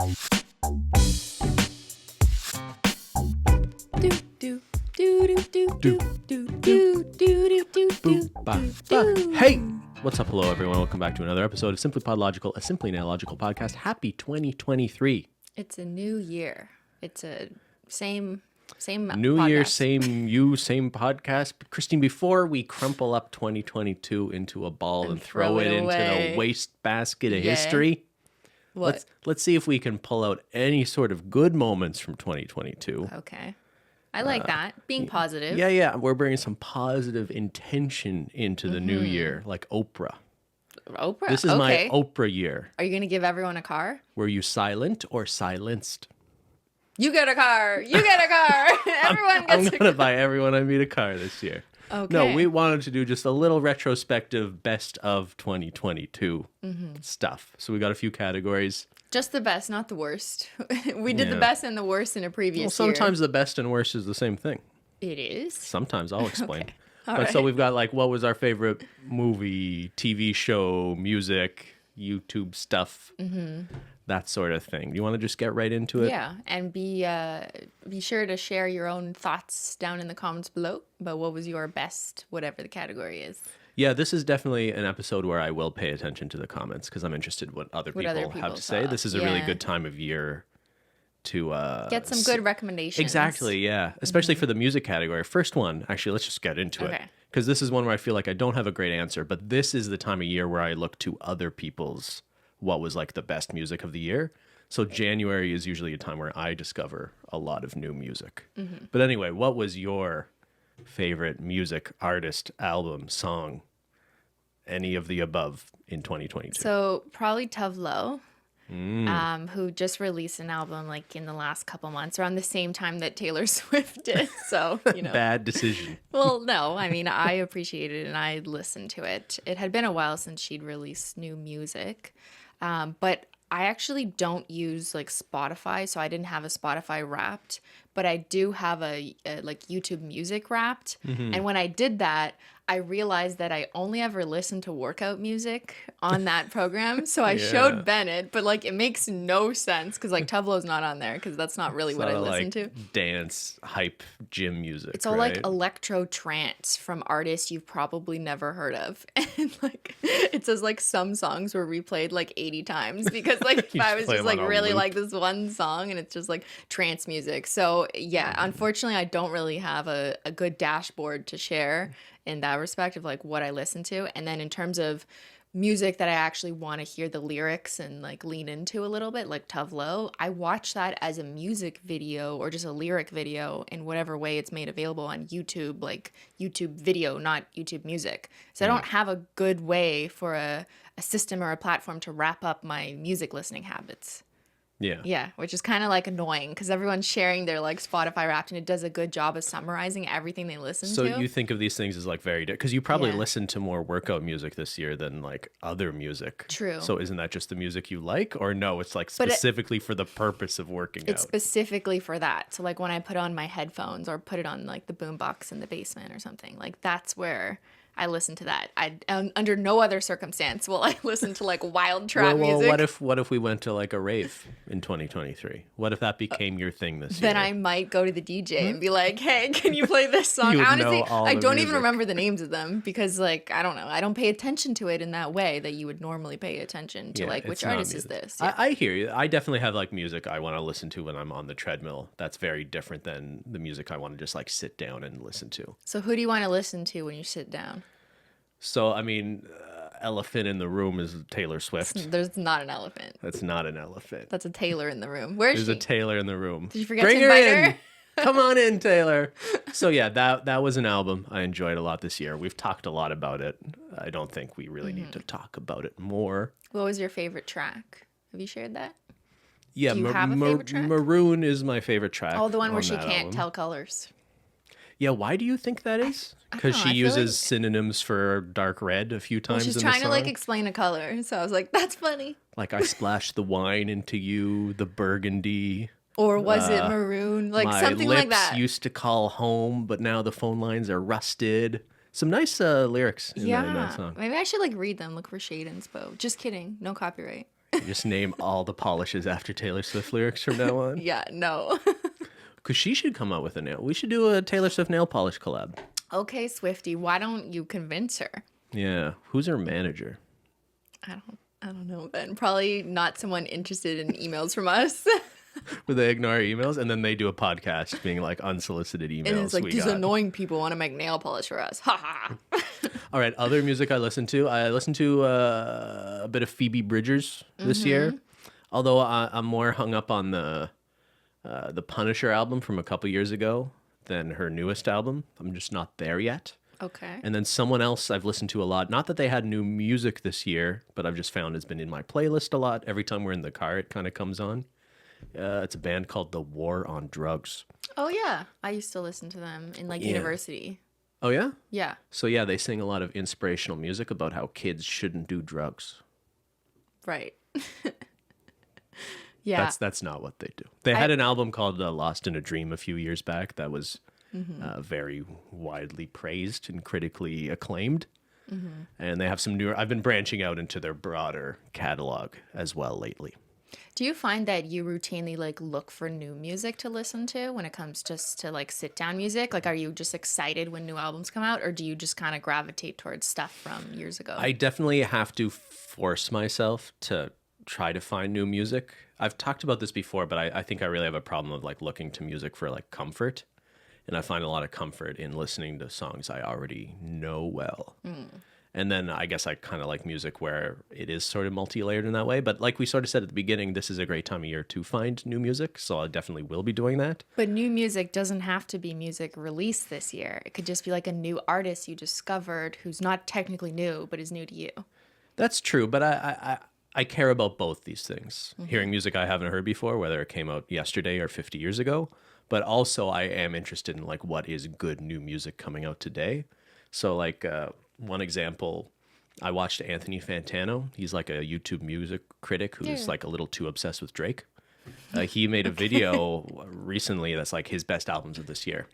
Hey! What's up, hello everyone. Welcome back to another episode of SimplyPodLogical, a Simply Nailogical podcast. Happy 2023. It's a new year. It's a same New podcast. year, same you, same podcast. Christine, before we crumple up 2022 into a ball and throw it into the wastebasket of history, let's see if we can pull out any sort of good moments from 2022. Okay. I like that. Being positive. Yeah. We're bringing some positive intention into the new year, like Oprah. Oprah? This is my Oprah year. Are you going to give everyone a car? Were you silent or silenced? You get a car. You get a car. Everyone gets I'm going to buy everyone I meet a car this year. Okay. No, we wanted to do just a little retrospective best of 2022 stuff. So we got a few categories. Just the best, not the worst. We did the best and the worst in a previous year. Sometimes the best and worst is the same thing. It is? Sometimes. I'll explain. Okay. But so we've got like, what was our favorite movie, TV show, music, YouTube stuff, that sort of thing. Do you want to just get right into it? Yeah, and be sure to share your own thoughts down in the comments below about what was your best, whatever the category is. Yeah, this is definitely an episode where I will pay attention to the comments because I'm interested in what other people have to say. This is a really good time of year to get some good recommendations. Exactly, yeah. Especially for the music category. First one, actually, let's just get into it. Because this is one where I feel like I don't have a great answer, but this is the time of year where I look to other people's what was like the best music of the year. So January is usually a time where I discover a lot of new music. But anyway, what was your favorite music, artist, album, song, any of the above in 2022? So probably Tuvlo, who just released an album like in the last couple months around the same time that Taylor Swift did. So, you know. Bad decision. Well, no, I mean, I appreciated it and I listened to it. It had been a while since she'd released new music, but I actually don't use like Spotify, so I didn't have a Spotify Wrapped, but I do have a like YouTube Music Wrapped. And when I did that, I realized that I only ever listened to workout music on that program. So I showed Bennett, but like it makes no sense because like Tuvlo's not on there because that's not really what I listen to. Dance, hype, gym music. It's all like electro trance from artists you've probably never heard of. And like it says like some songs were replayed like 80 times because like if I was just like really like this one song and it's just like trance music. So yeah, unfortunately I don't really have a good dashboard to share in that respect of like what I listen to. And then in terms of music that I actually want to hear the lyrics and like lean into a little bit, like Tuvlo, I watch that as a music video or just a lyric video in whatever way it's made available on YouTube, like YouTube video, not YouTube music. So I don't have a good way for a system or a platform to wrap up my music listening habits. Yeah, which is kind of like annoying because everyone's sharing their like Spotify Wrapped and it does a good job of summarizing everything they listen to. So you think of these things as like very different because you probably listen to more workout music this year than like other music. True. So isn't that just the music you like, or no? It's like specifically for the purpose of working out. It's specifically for that. So like when I put on my headphones or put it on like the boombox in the basement or something, like that's where I listen to that. Under no other circumstance will I listen to like wild trap music. What if we went to like a rave in 2023? What if that became your thing this year? Then I might go to the DJ and be like, "Hey, can you play this song?" Honestly, I don't even remember the names of them because like I don't know. I don't pay attention to it in that way that you would normally pay attention to like which artist is this. Yeah. I hear you. I definitely have like music I want to listen to when I'm on the treadmill. That's very different than the music I want to just like sit down and listen to. So who do you want to listen to when you sit down? So, I mean, elephant in the room is Taylor Swift. There's not an elephant. That's not an elephant. That's a Taylor in the room. Where is she? There's a Taylor in the room. Did you forget to invite her? Come on in, Taylor. So, yeah, that was an album I enjoyed a lot this year. We've talked a lot about it. I don't think we really need to talk about it more. What was your favorite track? Have you shared that? Yeah, do you have a favorite track? Maroon is my favorite track. Oh, the one where she can't tell colors. Yeah, why do you think that is? Because she uses synonyms for dark red a few times in the song. She's trying to like explain a color, so I was like, that's funny. Like I splashed the wine into you, the burgundy. Or was it maroon? Like something like that. My lips used to call home, but now the phone lines are rusted. Some nice lyrics in that song. Maybe I should like read them, look for shade inspo. Just kidding. No copyright. Just name all the polishes after Taylor Swift lyrics from now on. Yeah, no. Because she should come out with a nail. We should do a Taylor Swift nail polish collab. Okay, Swiftie, why don't you convince her? Yeah. Who's her manager? I don't know, Ben. Probably not someone interested in emails from us. Where they ignore our emails and then they do a podcast being like unsolicited emails. And it's like, these annoying people want to make nail polish for us. Ha ha. All right, other music I listened to. I listened to a bit of Phoebe Bridgers this year. Although I'm more hung up on the Punisher album from a couple years ago than her newest album. I'm just not there yet. Okay. And then someone else I've listened to a lot. Not that they had new music this year, but I've just found it's been in my playlist a lot. Every time we're in the car, it kind of comes on. It's a band called The War on Drugs. Oh, yeah. I used to listen to them in university. Oh, yeah? Yeah. So, yeah, they sing a lot of inspirational music about how kids shouldn't do drugs. Right. Yeah. That's not what they do. They had an album called Lost in a Dream a few years back that was very widely praised and critically acclaimed. And they have some newer... I've been branching out into their broader catalog as well lately. Do you find that you routinely look for new music to listen to when it comes just to sit down music? Are you just excited when new albums come out, or do you just kind of gravitate towards stuff from years ago? I definitely have to force myself to try to find new music. I've talked about this before, but I think I really have a problem of looking to music for comfort. And I find a lot of comfort in listening to songs I already know well. And then I guess I kind of like music where it is sort of multi-layered in that way. But like we sort of said at the beginning, this is a great time of year to find new music. So I definitely will be doing that. But new music doesn't have to be music released this year. It could just be a new artist you discovered who's not technically new, but is new to you. That's true. But I care about both these things. Hearing music I haven't heard before, whether it came out yesterday or 50 years ago. But also I am interested in what is good new music coming out today. So one example, I watched Anthony Fantano. He's a YouTube music critic who's a little too obsessed with Drake. He made a video recently that's his best albums of this year.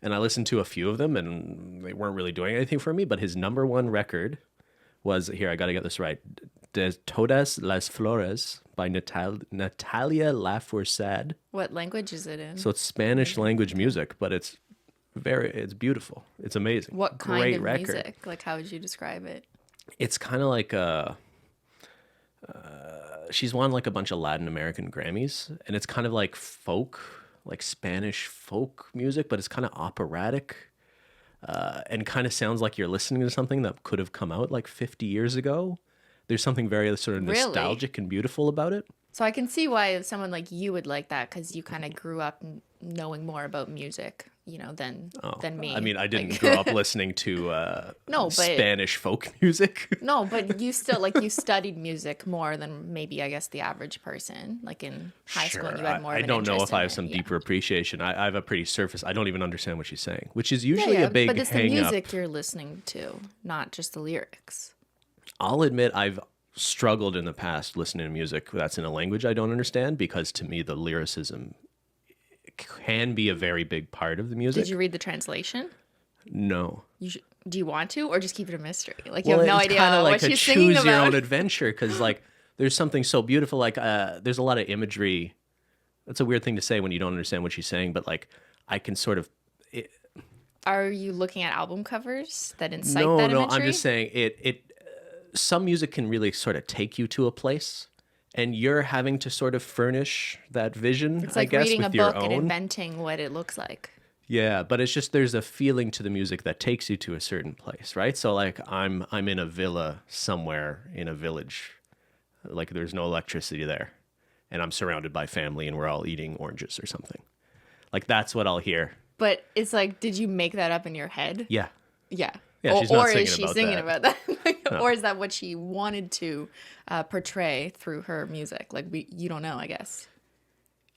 And I listened to a few of them and they weren't really doing anything for me. But his number one record was, here, I got to get this right, De Todas las Flores by Natalia Lafourcade. What language is it in? So it's Spanish language music, but it's beautiful. It's amazing. What kind Great of record. music? How would you describe it? It's kind of she's won a bunch of Latin American Grammys, and it's kind of folk, Spanish folk music, but it's kind of operatic, and kind of sounds like you're listening to something that could have come out 50 years ago. There's something very sort of nostalgic and beautiful about it. So I can see why someone like you would like that, because you kind of grew up knowing more about music, than me. I mean, I didn't grow up listening to Spanish folk music. No, but you still you studied music more than maybe I guess the average person. In high school, and you had more. I don't know if I have some deeper appreciation. I have a pretty surface. I don't even understand what she's saying, which is usually a big hang up. But it's the music you're listening to, not just the lyrics. I'll admit I've struggled in the past listening to music that's in a language I don't understand, because to me the lyricism can be a very big part of the music. Did you read the translation? No. Do you want to, or just keep it a mystery? You have no idea what she's singing about. Choose your own adventure, because there's something so beautiful. There's a lot of imagery. That's a weird thing to say when you don't understand what she's saying, but I can sort of. Are you looking at album covers that incite that imagery? No, I'm just saying it. Some music can really sort of take you to a place, and you're having to sort of furnish that vision. It's like reading a book and inventing what it looks like. Yeah, but it's just there's a feeling to the music that takes you to a certain place, right? So I'm in a villa somewhere in a village, there's no electricity there, and I'm surrounded by family, and we're all eating oranges or something. That's what I'll hear. But it's did you make that up in your head? Yeah. Yeah. Yeah, she's not is she singing about that? No. Or is that what she wanted to portray through her music? You don't know, I guess.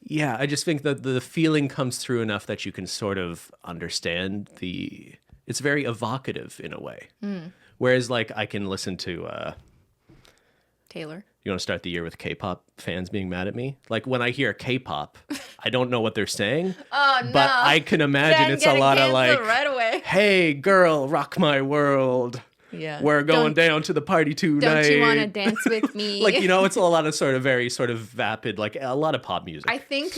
Yeah, I just think that the feeling comes through enough that you can sort of understand it's very evocative in a way. Whereas I can listen to Taylor. You want to start the year with K-pop fans being mad at me? When I hear K-pop, I don't know what they're saying. Oh, no. But I can imagine it's a lot of right away. Hey, girl, rock my world. Yeah. We're going down to the party tonight. Don't you want to dance with me? Like, you know, it's a lot of sort of very sort of vapid, like a lot of pop music. I think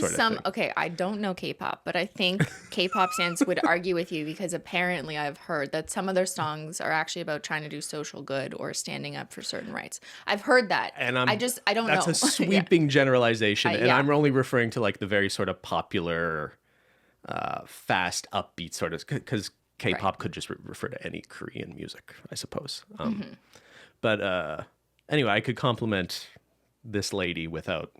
I don't know K-pop, but I think K-pop fans would argue with you because apparently I've heard that some of their songs are actually about trying to do social good or standing up for certain rights. I've heard that. And I don't know. That's a sweeping generalization. And I'm only referring to like the very sort of popular, fast, upbeat sort of, because K-pop could just refer to any Korean music, I suppose. But anyway, I could compliment this lady without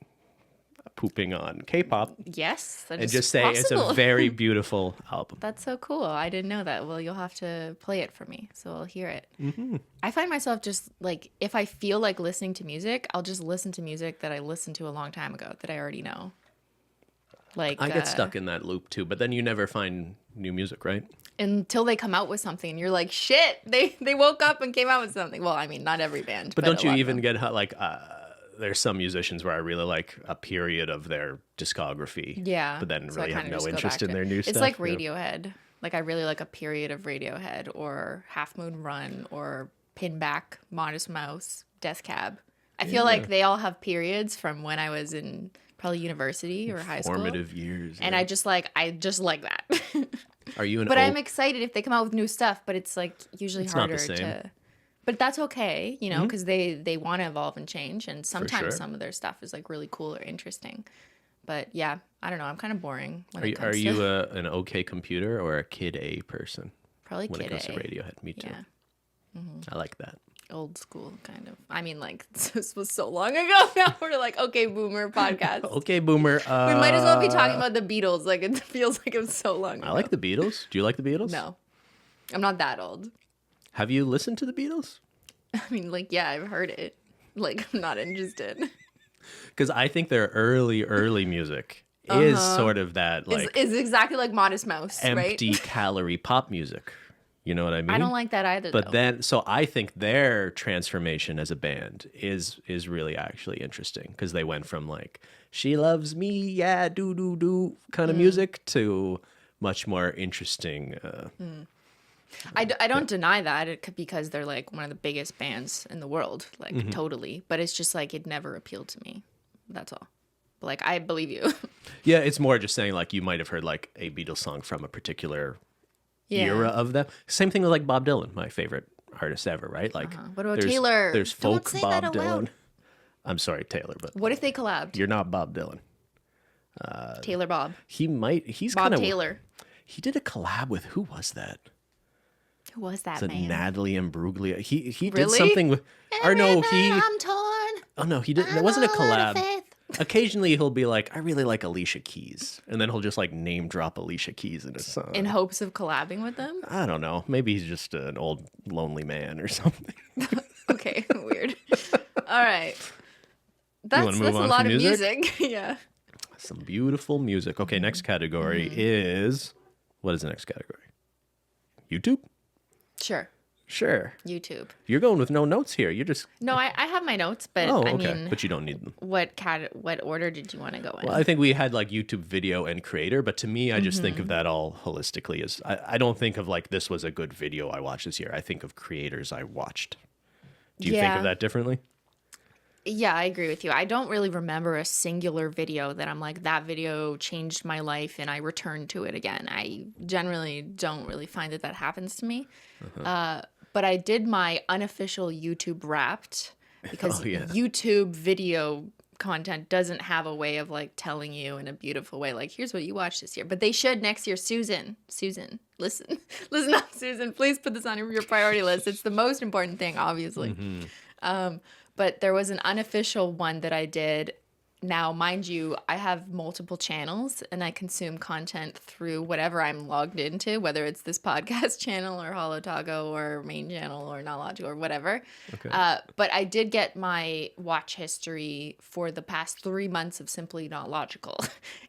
pooping on K-pop. Yes, and just say it's a very beautiful album. That's so cool. I didn't know that. Well, you'll have to play it for me, so I'll hear it. I find myself just like, if I feel like listening to music, I'll just listen to music that I listened to a long time ago that I already know. Like I get stuck in that loop too, but then you never find new music, right? Until they come out with something and you're like, shit, they woke up and came out with something. Well, I mean, not every band. But don't you even get like, there's some musicians where I really like a period of their discography. Yeah. But then really have no interest in their new stuff. It's like Radiohead. Yeah. Like I really like a period of Radiohead or Half Moon Run or Pinback, Modest Mouse, Death Cab. I feel like they all have periods from when I was in probably university or high school. Formative years. And I just like that. Are you But I'm excited if they come out with new stuff, but it's like usually harder to. But that's okay, you know, because they want to evolve and change, and sometimes some of their stuff is like really cool or interesting. But yeah, I don't know. I'm kind of boring. Are you an OK computer or a Kid A person? Probably Kid A. When it comes to Radiohead, me too. Yeah. I like that. Old school kind of. I mean, like this was so long ago. Now we're like, okay, boomer podcast. Okay, boomer. We might as well be talking about the Beatles. Like it feels like it was so long ago. I like the Beatles. Do you like the Beatles? No, I'm not that old. Have you listened to the Beatles? I mean, like, yeah, I've heard it. Like, I'm not interested. Because I think their early music is sort of that, like... Is exactly like Modest Mouse, empty right? calorie pop music. You know what I mean? I don't like that either, But then, so I think their transformation as a band is really actually interesting. Because they went from, like, she loves me, yeah, do kind of music to much more interesting... I don't deny that because they're like one of the biggest bands in the world, like totally. But it's just like it never appealed to me. That's all. But, like I believe you. Yeah, it's more just saying like you might have heard like a Beatles song from a particular era of them. Same thing with like Bob Dylan, my favorite artist ever, right? Like what about Taylor? There's folk Bob Dylan. I'm sorry, Taylor, but what if they collabed? You're not Bob Dylan. Taylor Bob. He's Bob kind of Taylor. He did a collab with who was that? Who was that, man? Natalie Imbruglia. He did something with... Or no, I'm torn. Oh, no, he didn't. It wasn't a collab. Occasionally, he'll be like, I really like Alicia Keys. And then he'll just like name drop Alicia Keys in a song. In hopes of collabing with them? I don't know. Maybe he's just an old lonely man or something. Okay, weird. All right. That's a lot of music. Yeah. Some beautiful music. Okay, next category is... What is the next category? YouTube? Sure. YouTube. You're going with no notes here. You're just... No, I have my notes, but I mean... But you don't need them. What order did you want to go in? Well, I think we had like YouTube video and creator, but to me, I just think of that all holistically as... I don't think of like, this was a good video I watched this year. I think of creators I watched. Do you think of that differently? Yeah, I agree with you. I don't really remember a singular video that I'm like, that video changed my life and I returned to it again. I generally don't really find that happens to me. But I did my unofficial YouTube Wrapped because YouTube video content doesn't have a way of like telling you in a beautiful way, like, here's what you watched this year. But they should next year. Susan, listen up, Susan. Please put this on your priority list. It's the most important thing, obviously. But there was an unofficial one that I did. Now, mind you, I have multiple channels and I consume content through whatever I'm logged into, whether it's this podcast channel or Holotago or main channel or Nailogical or whatever. Okay. But I did get my watch history for the past 3 months of Simply Not Logical.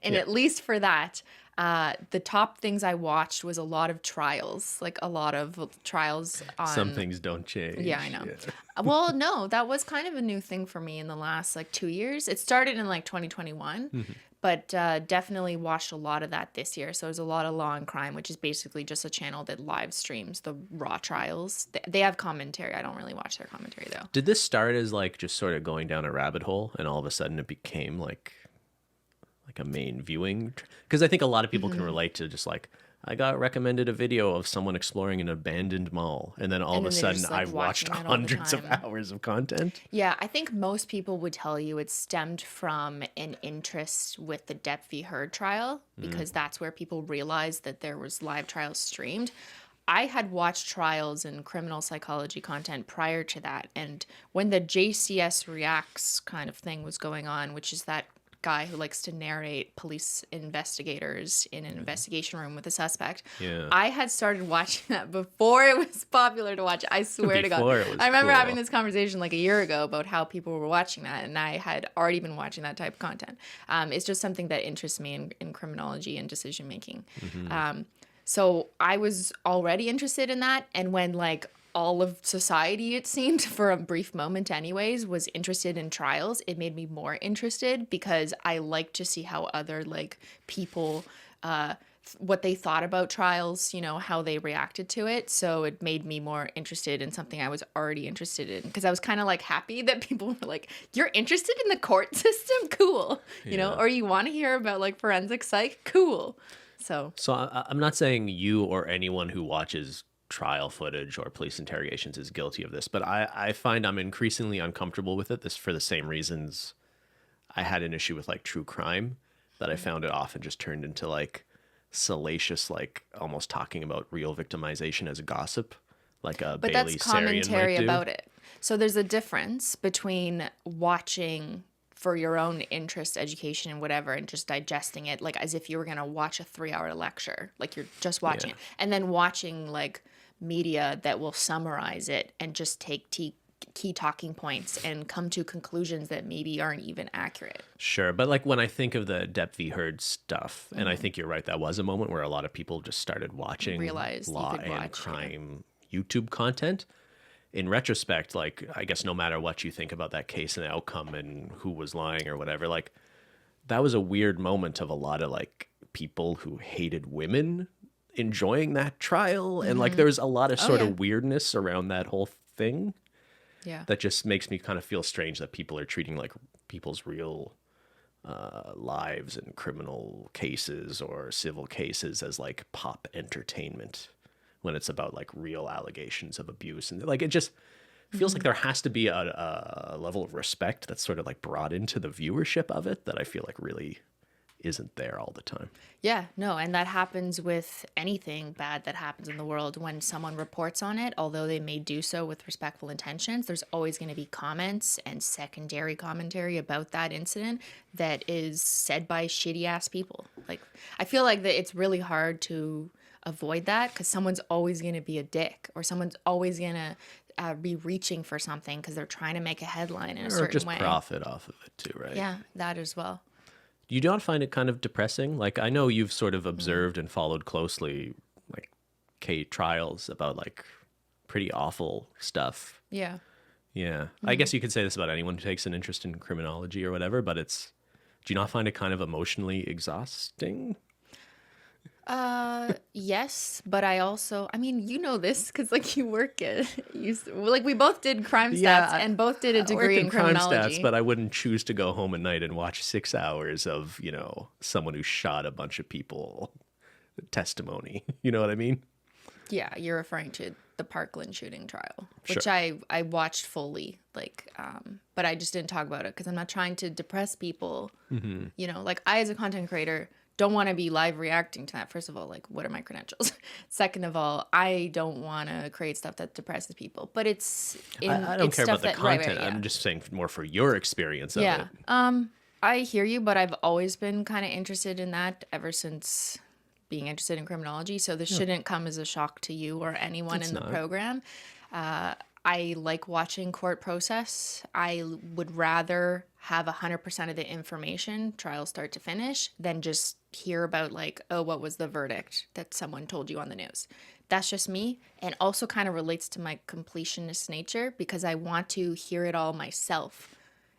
And at least for that, The top things I watched was a lot of trials, like a lot of trials on. Some things don't change. Yeah, I know. Yeah. Well, no, that was kind of a new thing for me in the last like 2 years. It started in like 2021, but definitely watched a lot of that this year. So there's a lot of Law and Crime, which is basically just a channel that live streams the raw trials. They have commentary. I don't really watch their commentary though. Did this start as like just sort of going down a rabbit hole, and all of a sudden it became like a main viewing? Because I think a lot of people can relate to just like, I got recommended a video of someone exploring an abandoned mall, and then all of a sudden just, like, I've watched hundreds of hours of content. Yeah, I think most people would tell you it stemmed from an interest with the Depp v. Heard trial, because that's where people realized that there was live trials streamed. I had watched trials and criminal psychology content prior to that, and when the JCS Reacts kind of thing was going on, which is that guy who likes to narrate police investigators in an investigation room with a suspect. Yeah. I had started watching that before it was popular to watch. I swear to God. I remember having this conversation like a year ago about how people were watching that, and I had already been watching that type of content. It's just something that interests me in criminology and decision making. So I was already interested in that, and when like all of society, it seemed, for a brief moment anyways, was interested in trials, it made me more interested, because I like to see how other like people, what they thought about trials, you know, how they reacted to it. So it made me more interested in something I was already interested in, because I was kind of like happy that people were like, you're interested in the court system? Cool. You know, or you want to hear about like forensic psych? Cool. So I'm not saying you or anyone who watches trial footage or police interrogations is guilty of this, but I find I'm increasingly uncomfortable with it. This for the same reasons I had an issue with like true crime, that I found it often just turned into like salacious, like almost talking about real victimization as a gossip, like a but Bailey that's commentary Sarian might do. About it. So there's a difference between watching for your own interest, education, and whatever, and just digesting it like as if you were going to watch a 3-hour lecture, like you're just watching it, and then watching like media that will summarize it and just take key talking points and come to conclusions that maybe aren't even accurate. Sure, but like when I think of the Depp v. Heard stuff, and I think you're right, that was a moment where a lot of people just started watching law and crime YouTube content. In retrospect, like, I guess no matter what you think about that case and the outcome and who was lying or whatever, like, that was a weird moment of a lot of like people who hated women enjoying that trial, and like there was a lot of sort of weirdness around that whole thing. Yeah, that just makes me kind of feel strange that people are treating like people's real lives and criminal cases or civil cases as like pop entertainment, when it's about like real allegations of abuse. And like it just feels like there has to be a level of respect that's sort of like brought into the viewership of it that I feel like really isn't there all the time. Yeah, no, and that happens with anything bad that happens in the world. When someone reports on it, although they may do so with respectful intentions, there's always going to be comments and secondary commentary about that incident that is said by shitty ass people. Like, I feel like that it's really hard to avoid that, because someone's always going to be a dick, or someone's always going to be reaching for something because they're trying to make a headline in a certain way. Or just profit off of it too, right? Yeah, that as well. You don't find it kind of depressing? Like, I know you've sort of observed and followed closely like K trials about like pretty awful stuff. Yeah. Yeah. I guess you could say this about anyone who takes an interest in criminology or whatever, but do you not find it kind of emotionally exhausting? Yes, but I mean, you know this because like you work at, like we both did crime stats and both did a degree in criminology. Crime stats, but I wouldn't choose to go home at night and watch 6 hours of, you know, someone who shot a bunch of people testimony. You know what I mean? Yeah, you're referring to the Parkland shooting trial, which I watched fully, like, but I just didn't talk about it because I'm not trying to depress people. Mm-hmm. You know, like I as a content creator don't want to be live reacting to that. First of all, like, what are my credentials? Second of all, I don't want to create stuff that depresses people. But I don't care about the content. I'm just saying more for your experience of it. I hear you, but I've always been kind of interested in that ever since being interested in criminology. So this shouldn't come as a shock to you or anyone in the program. I like watching court process. I would rather have 100% of the information, trial start to finish, than just hear about like, oh, what was the verdict that someone told you on the news. That's just me, and also kind of relates to my completionist nature because I want to hear it all myself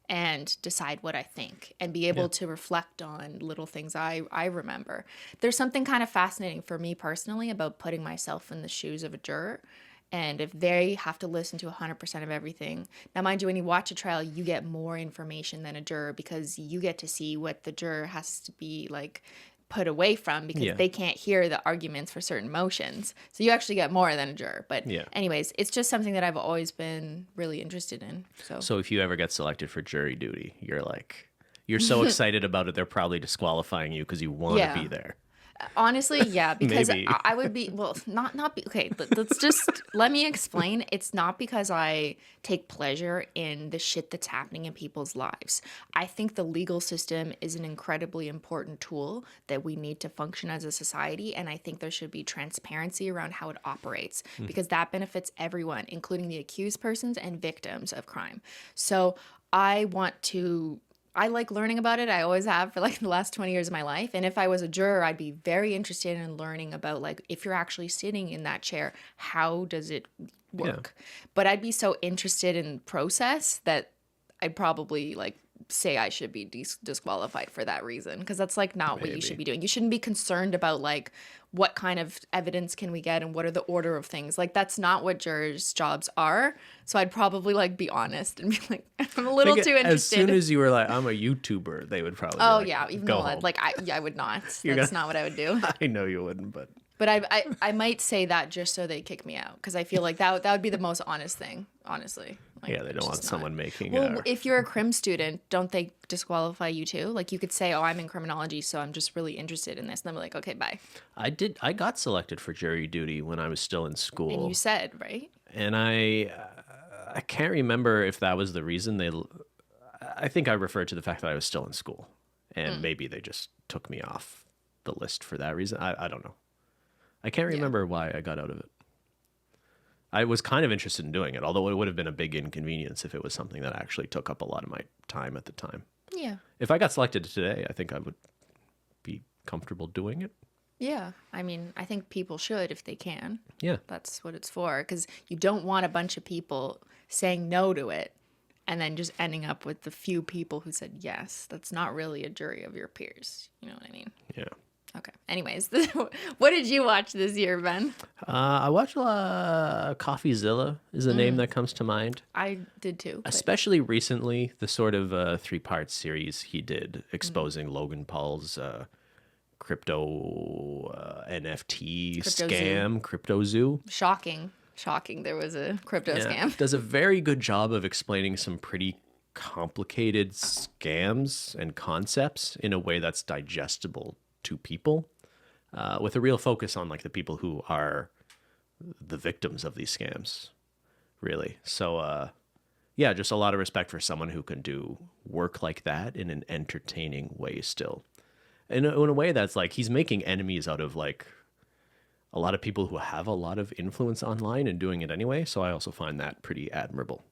and decide what I think and be able to reflect on little things I remember. There's something kind of fascinating for me personally about putting myself in the shoes of a juror. And if they have to listen to 100% of everything, now mind you, when you watch a trial, you get more information than a juror because you get to see what the juror has to be like put away from because they can't hear the arguments for certain motions. So you actually get more than a juror. But anyways, it's just something that I've always been really interested in. So if you ever get selected for jury duty, you're so excited about it, they're probably disqualifying you because you want to be there. Honestly, yeah, because I would be, well, not be, okay, let's just, let me explain. It's not because I take pleasure in the shit that's happening in people's lives. I think the legal system is an incredibly important tool that we need to function as a society, and I think there should be transparency around how it operates because that benefits everyone, including the accused persons and victims of crime. So I like learning about it. I always have for like the last 20 years of my life. And if I was a juror, I'd be very interested in learning about like if you're actually sitting in that chair, how does it work? Yeah. But I'd be so interested in process that I'd probably like say I should be disqualified for that reason because that's like not what you should be doing. You shouldn't be concerned about like what kind of evidence can we get and what are the order of things. Like that's not what jurors' jobs are. So I'd probably like be honest and be like, I'm a little too interested. As soon as you were like, I'm a YouTuber, they would probably be like, even go though home. Like I would not. That's not what I would do. I know you wouldn't, but I might say that just so they kick me out because I feel like that would be the most honest thing, honestly. Like, yeah, they don't want someone making. Well, if you're a crim student, don't they disqualify you too? Like you could say, "Oh, I'm in criminology, so I'm just really interested in this," and I'm like, "Okay, bye." I got selected for jury duty when I was still in school. And you said, right? And I can't remember if that was the reason they. I think I referred to the fact that I was still in school, and maybe they just took me off the list for that reason. I don't know. I can't remember why I got out of it. I was kind of interested in doing it, although it would have been a big inconvenience if it was something that actually took up a lot of my time at the time. Yeah. If I got selected today, I think I would be comfortable doing it. Yeah. I mean, I think people should if they can. Yeah. That's what it's for. Because you don't want a bunch of people saying no to it and then just ending up with the few people who said yes. That's not really a jury of your peers. You know what I mean? Yeah. Okay. Anyways, what did you watch this year, Ben? I watched CoffeeZilla is the name that comes to mind. I did too. Especially recently, the sort of 3-part series he did exposing Logan Paul's crypto NFT scam, Crypto Zoo. Shocking. There was a crypto scam. Does a very good job of explaining some pretty complicated scams and concepts in a way that's digestible to people, with a real focus on like the people who are the victims of these scams, really. So just a lot of respect for someone who can do work like that in an entertaining way still. In a way that's like he's making enemies out of like a lot of people who have a lot of influence online and doing it anyway. So I also find that pretty admirable.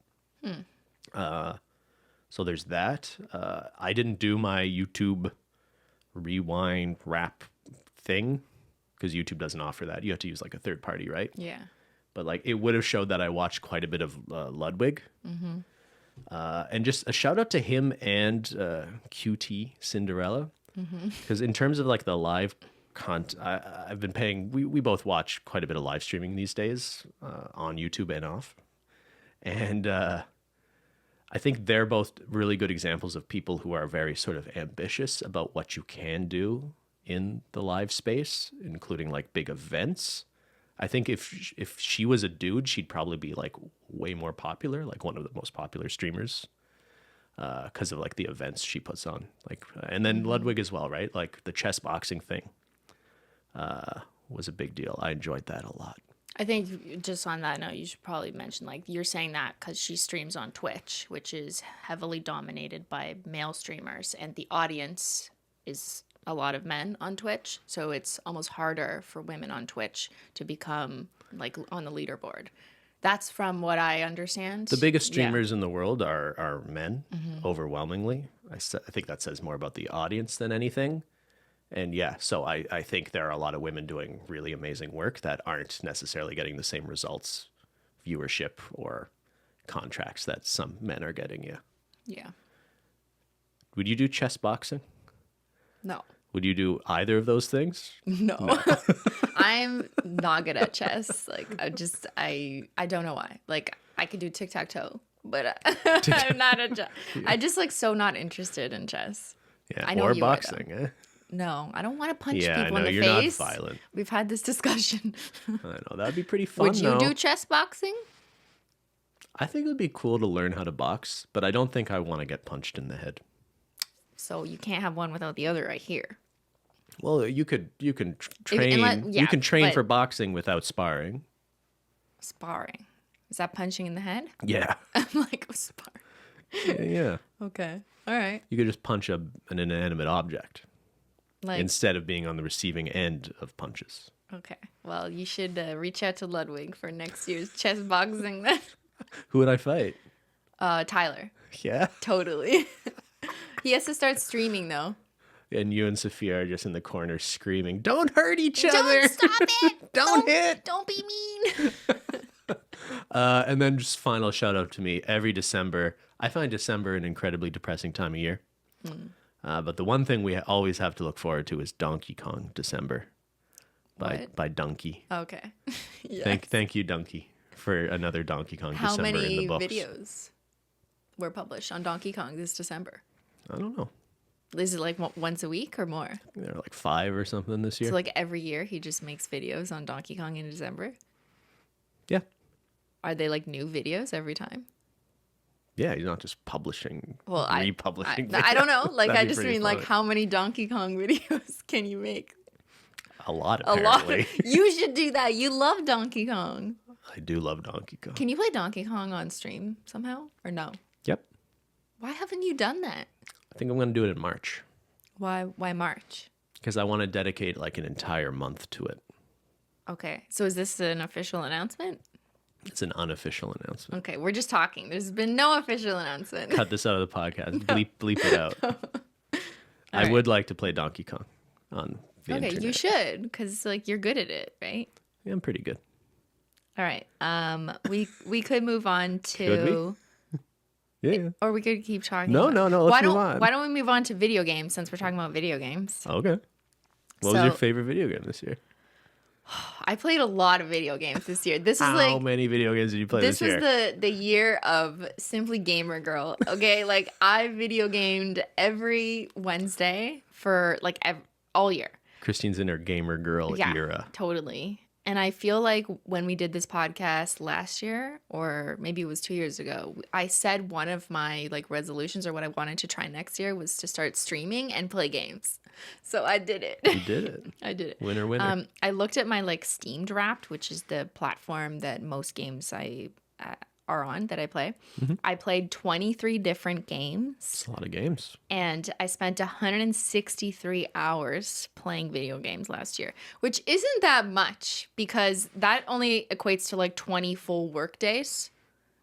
So there's that. I didn't do my YouTube rewind wrap thing because YouTube doesn't offer that. You have to use like a third party, right? Yeah. But like it would have showed that I watched quite a bit of Ludwig. And just a shout out to him and QT Cinderella, because in terms of like the live content, I've been paying. We both watch quite a bit of live streaming these days on YouTube and off, and I think they're both really good examples of people who are very sort of ambitious about what you can do in the live space, including like big events. I think if she was a dude, she'd probably be like way more popular, like one of the most popular streamers, because of like the events she puts on. Like, and then Ludwig as well, right? Like the chess boxing thing was a big deal. I enjoyed that a lot. I think just on that note, you should probably mention, like, you're saying that because she streams on Twitch, which is heavily dominated by male streamers, and the audience is a lot of men on Twitch. So it's almost harder for women on Twitch to become, like, on the leaderboard. That's from what I understand. The biggest streamers in the world are men, overwhelmingly. I think that says more about the audience than anything. And yeah, so I think there are a lot of women doing really amazing work that aren't necessarily getting the same results, viewership, or contracts that some men are getting. Yeah. Yeah. Would you do chess boxing? No. Would you do either of those things? No. I'm not good at chess. Like, I don't know why. Like, I could do tic-tac-toe, but I'm not a chess. I just like so not interested in chess. Yeah, I know or you boxing, are, No, I don't want to punch I people know, in the you're face. not violent. We've had this discussion. I know, that'd be pretty fun. Would you do chess boxing? I think it would be cool to learn how to box, but I don't think I want to get punched in the head. So you can't have one without the other, I hear. Well, you can train. You can train for boxing without sparring. Sparring. Is that punching in the head? Yeah. I'm like, sparring. Yeah. Okay. All right. You could just punch an inanimate object Like, instead of being on the receiving end of punches. Okay. Well, you should reach out to Ludwig for next year's chess boxing then. Who would I fight? Tyler. Yeah. Totally. He has to start streaming though. And you and Sophia are just in the corner screaming, "Don't hurt each other! Don't stop it! Don't hit! Don't be mean!" And then just final shout out to me. Every December, I find December an incredibly depressing time of year. But the one thing we always have to look forward to is Donkey Kong December by Donkey. Okay. Yes. Thank you, Donkey, for another Donkey Kong December in the books. How many videos were published on Donkey Kong this December? I don't know. Is it like once a week or more? There are like 5 or something this year. So like every year he just makes videos on Donkey Kong in December? Yeah. Are they like new videos every time? Yeah, you're not just publishing, I republishing. don't know. Like, I just mean, funny. like, how many Donkey Kong videos can you make? A lot, apparently. A lot. You should do that. You love Donkey Kong. I do love Donkey Kong. Can you play Donkey Kong on stream somehow? Or no? Yep. Why haven't you done that? I think I'm going to do it in March. Why March? Because I want to dedicate like an entire month to it. Okay. So is this an official announcement? It's an unofficial announcement. Okay. We're just talking. There's been no official announcement. Cut this out of the podcast. No. Bleep it out. I would like to play Donkey Kong on the internet. Okay, you should, because like you're good at it, right? Yeah, I'm pretty good. All right. We could move on to. Could we? Yeah. Or we could keep talking. No. Let's move on. Why don't we move on to video games since we're talking about video games? Okay. What was your favorite video game this year? I played a lot of video games this year. This is How many video games did you play this year? This was the year of Simply Gamer Girl. Okay, like I video gamed every Wednesday for like all year. Cristine's in her gamer girl era. Totally. And I feel like when we did this podcast last year, or maybe it was 2 years ago, I said one of my like resolutions or what I wanted to try next year was to start streaming and play games. So I did it. You did it. I did it. Winner. I looked at my like Steam Draft, which is the platform that most games I are on that I play. Mm-hmm. I played 23 different games. That's a lot of games. And I spent 163 hours playing video games last year, which isn't that much because that only equates to like 20 full work days,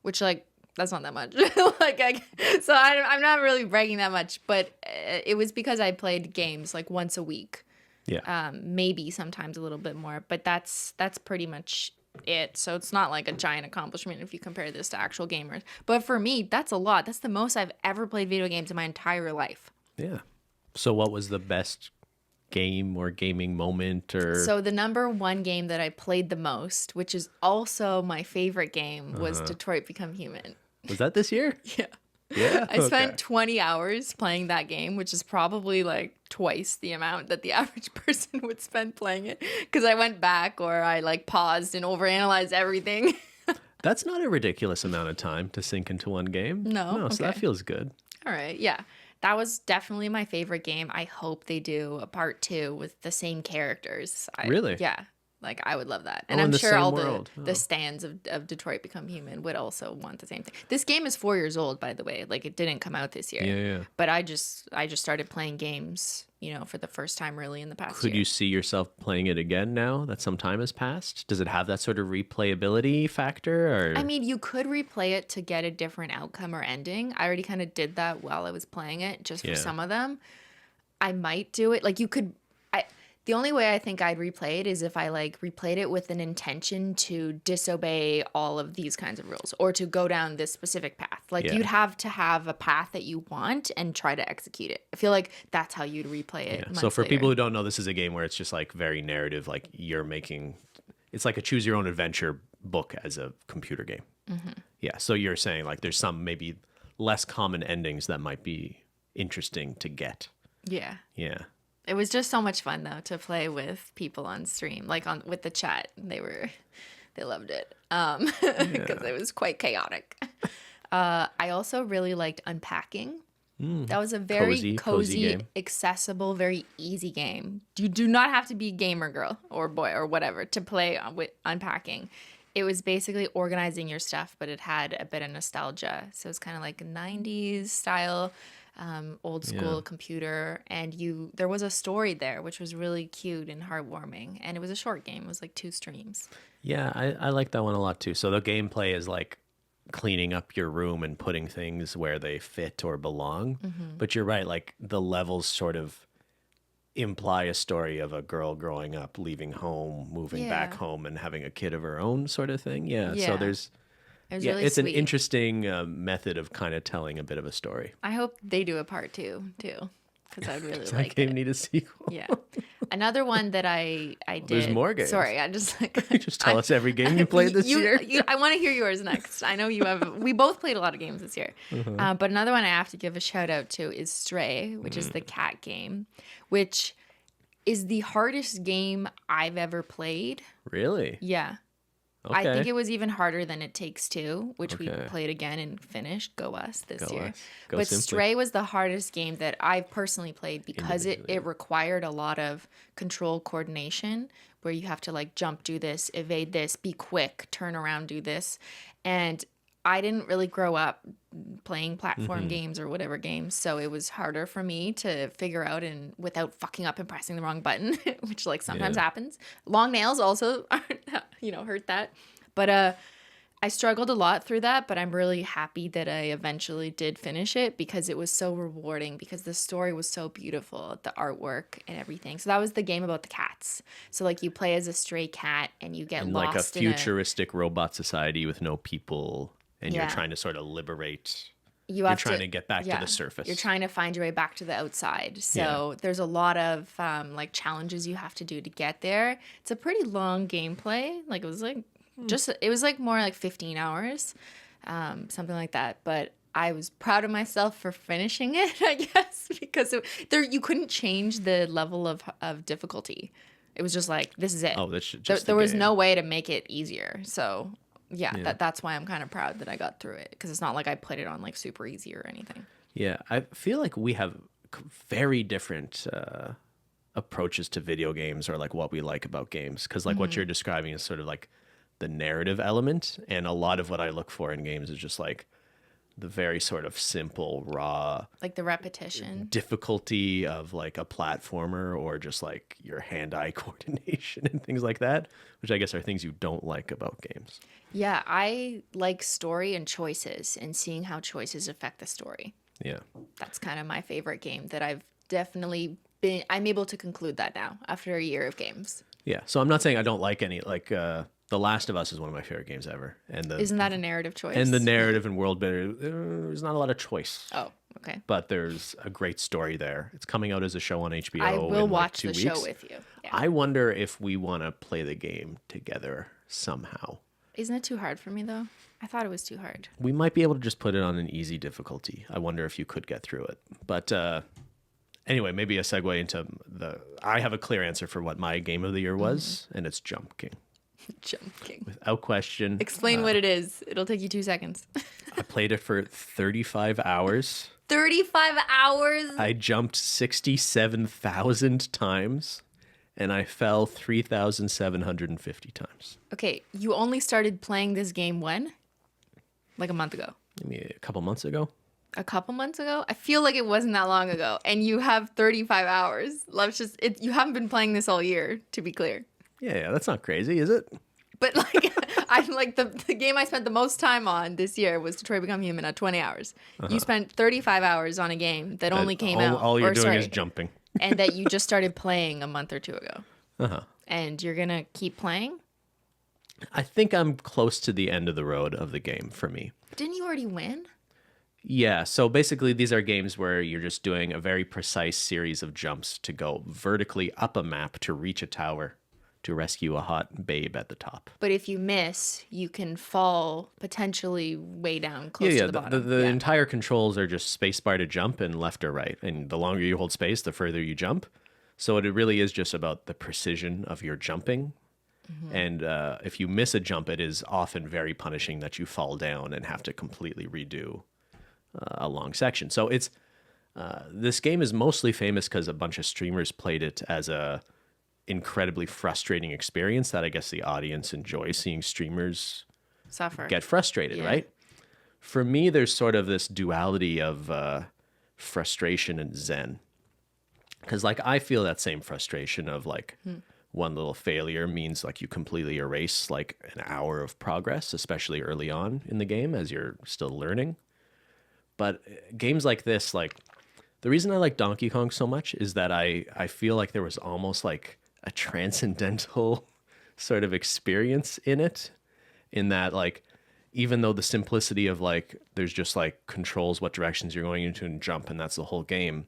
which like that's not that much. So I'm not really bragging that much, but it was because I played games like once a week. Yeah. Maybe sometimes a little bit more, but that's pretty much it. So it's not like a giant accomplishment if you compare this to actual gamers. But for me, that's a lot. That's the most I've ever played video games in my entire life. Yeah. So what was the best game or gaming moment or So the number one game that I played the most, which is also my favorite game, was Detroit Become Human. Was that this year? Yeah. Yeah. I spent 20 hours playing that game, which is probably like twice the amount that the average person would spend playing it. Because I went back or I like paused and overanalyzed everything. That's not a ridiculous amount of time to sink into one game. No. So that feels good. All right. Yeah. That was definitely my favorite game. I hope they do a part 2 with the same characters. Really? Yeah. Like, I would love that. And I'm sure all the stands of Detroit Become Human would also want the same thing. This game is 4 years old, by the way. Like, it didn't come out this year. Yeah. But I just started playing games for the first time really in the past Could year. you see yourself playing it again now that some time has passed? Does it have that sort of replayability factor? Or I mean, you could replay it to get a different outcome or ending. I already kind of did that while I was playing it, just for some of them. I might do it. Like you could, the only way I think I'd replay it is if I like replayed it with an intention to disobey all of these kinds of rules or to go down this specific path. Like you'd have to have a path that you want and try to execute it. I feel like that's how you'd replay it. Yeah. So for people who don't know, this is a game where it's just like very narrative. Like it's like a choose your own adventure book as a computer game. Mm-hmm. Yeah. So you're saying like there's some maybe less common endings that might be interesting to get. Yeah. Yeah. It was just so much fun though to play with people on stream, like with the chat. They loved it because it was quite chaotic. I also really liked Unpacking. That was a very cozy, accessible, very easy game. You do not have to be a gamer girl or boy or whatever to play with Unpacking. It was basically organizing your stuff, but it had a bit of nostalgia. So it's kind of like a 90s style. Old school computer, and there was a story there which was really cute and heartwarming, and it was a short game. It was like 2 streams. Yeah, I like that one a lot too. So the gameplay is like cleaning up your room and putting things where they fit or belong. Mm-hmm. But you're right, like the levels sort of imply a story of a girl growing up, leaving home, moving back home, and having a kid of her own sort of thing. Yeah. So there's really it's sweet. An interesting method of kind of telling a bit of a story. I hope they do a part 2 too, because I'd really like that game need a sequel. Yeah. Another one that I did. There's more games. Sorry, I just like you just tell us every game you played this year. I want to hear yours next. I know you have. We both played a lot of games this year, but another one I have to give a shout out to is Stray, which is the cat game, which is the hardest game I've ever played. Really? Yeah. Okay. I think it was even harder than It Takes Two, which we played again and finished. Go us this year. But Simply. Stray was the hardest game that I've personally played because it required a lot of control coordination where you have to like jump, do this, evade this, be quick, turn around, do this. And I didn't really grow up playing platform games or whatever games, so it was harder for me to figure out and without fucking up and pressing the wrong button, which like sometimes happens. Long nails also, hurt that. But I struggled a lot through that, but I'm really happy that I eventually did finish it because it was so rewarding because the story was so beautiful, the artwork and everything. So that was the game about the cats. So like you play as a stray cat and you get lost like a futuristic robot society with no people. And you're trying to sort of liberate. You're trying to get back to the surface. You're trying to find your way back to the outside. So there's a lot of like challenges you have to do to get there. It's a pretty long gameplay. Like it was like more like 15 hours, something like that. But I was proud of myself for finishing it, I guess, because you couldn't change the level of difficulty. It was just like, this is it. Oh, that's just there was no way to make it easier. So that's why I'm kind of proud that I got through it because it's not like I put it on like super easy or anything. Yeah, I feel like we have very different approaches to video games or like what we like about games because like what you're describing is sort of like the narrative element, and a lot of what I look for in games is just like the very sort of simple, raw, like the repetition, difficulty of like a platformer or just like your hand-eye coordination and things like that, which I guess are things you don't like about games. Yeah, I like story and choices and seeing how choices affect the story. Yeah. That's kind of my favorite game that I'm able to conclude that now after a year of games. Yeah. So I'm not saying I don't like any, like, The Last of Us is one of my favorite games ever. Isn't that a narrative choice? And the narrative and world building, there's not a lot of choice. Oh, okay. But there's a great story there. It's coming out as a show on HBO. I will watch like 2 the weeks. show with you. Yeah. I wonder if we want to play the game together somehow. Isn't it too hard for me, though? I thought it was too hard. We might be able to just put it on an easy difficulty. I wonder if you could get through it. But anyway, maybe a segue into I have a clear answer for what my game of the year was, and it's Jump King. Jump King. Without question. Explain what it is. It'll take you 2 seconds. I played it for 35 hours. 35 hours? I jumped 67,000 times, and I fell 3,750 times. Okay, you only started playing this game when? Like a month ago. Maybe a couple months ago. A couple months ago? I feel like it wasn't that long ago. And you have 35 hours. You haven't been playing this all year, to be clear. Yeah, that's not crazy, is it? But like, I'm like the game I spent the most time on this year was Detroit Become Human at 20 hours. You spent 35 hours on a game that only came out. All you're doing is jumping. And that you just started playing a month or two ago. And you're going to keep playing? I think I'm close to the end of the road of the game for me. Didn't you already win? Yeah, so basically these are games where you're just doing a very precise series of jumps to go vertically up a map to reach a tower to rescue a hot babe at the top. But if you miss, you can fall potentially way down close to the bottom. The entire controls are just spacebar to jump and left or right. And the longer you hold space, the further you jump. So it really is just about the precision of your jumping. And if you miss a jump, it is often very punishing that you fall down and have to completely redo a long section. So it's this game is mostly famous because a bunch of streamers played it as a incredibly frustrating experience that I guess the audience enjoys seeing streamers get frustrated, right? For me, there's sort of this duality of frustration and zen. Because like I feel that same frustration of like one little failure means like you completely erase like an hour of progress, especially early on in the game as you're still learning. But games like this, like the reason I like Donkey Kong so much is that I feel like there was almost like a transcendental sort of experience in it, in that like even though the simplicity of like there's just like controls what directions you're going into and jump and that's the whole game,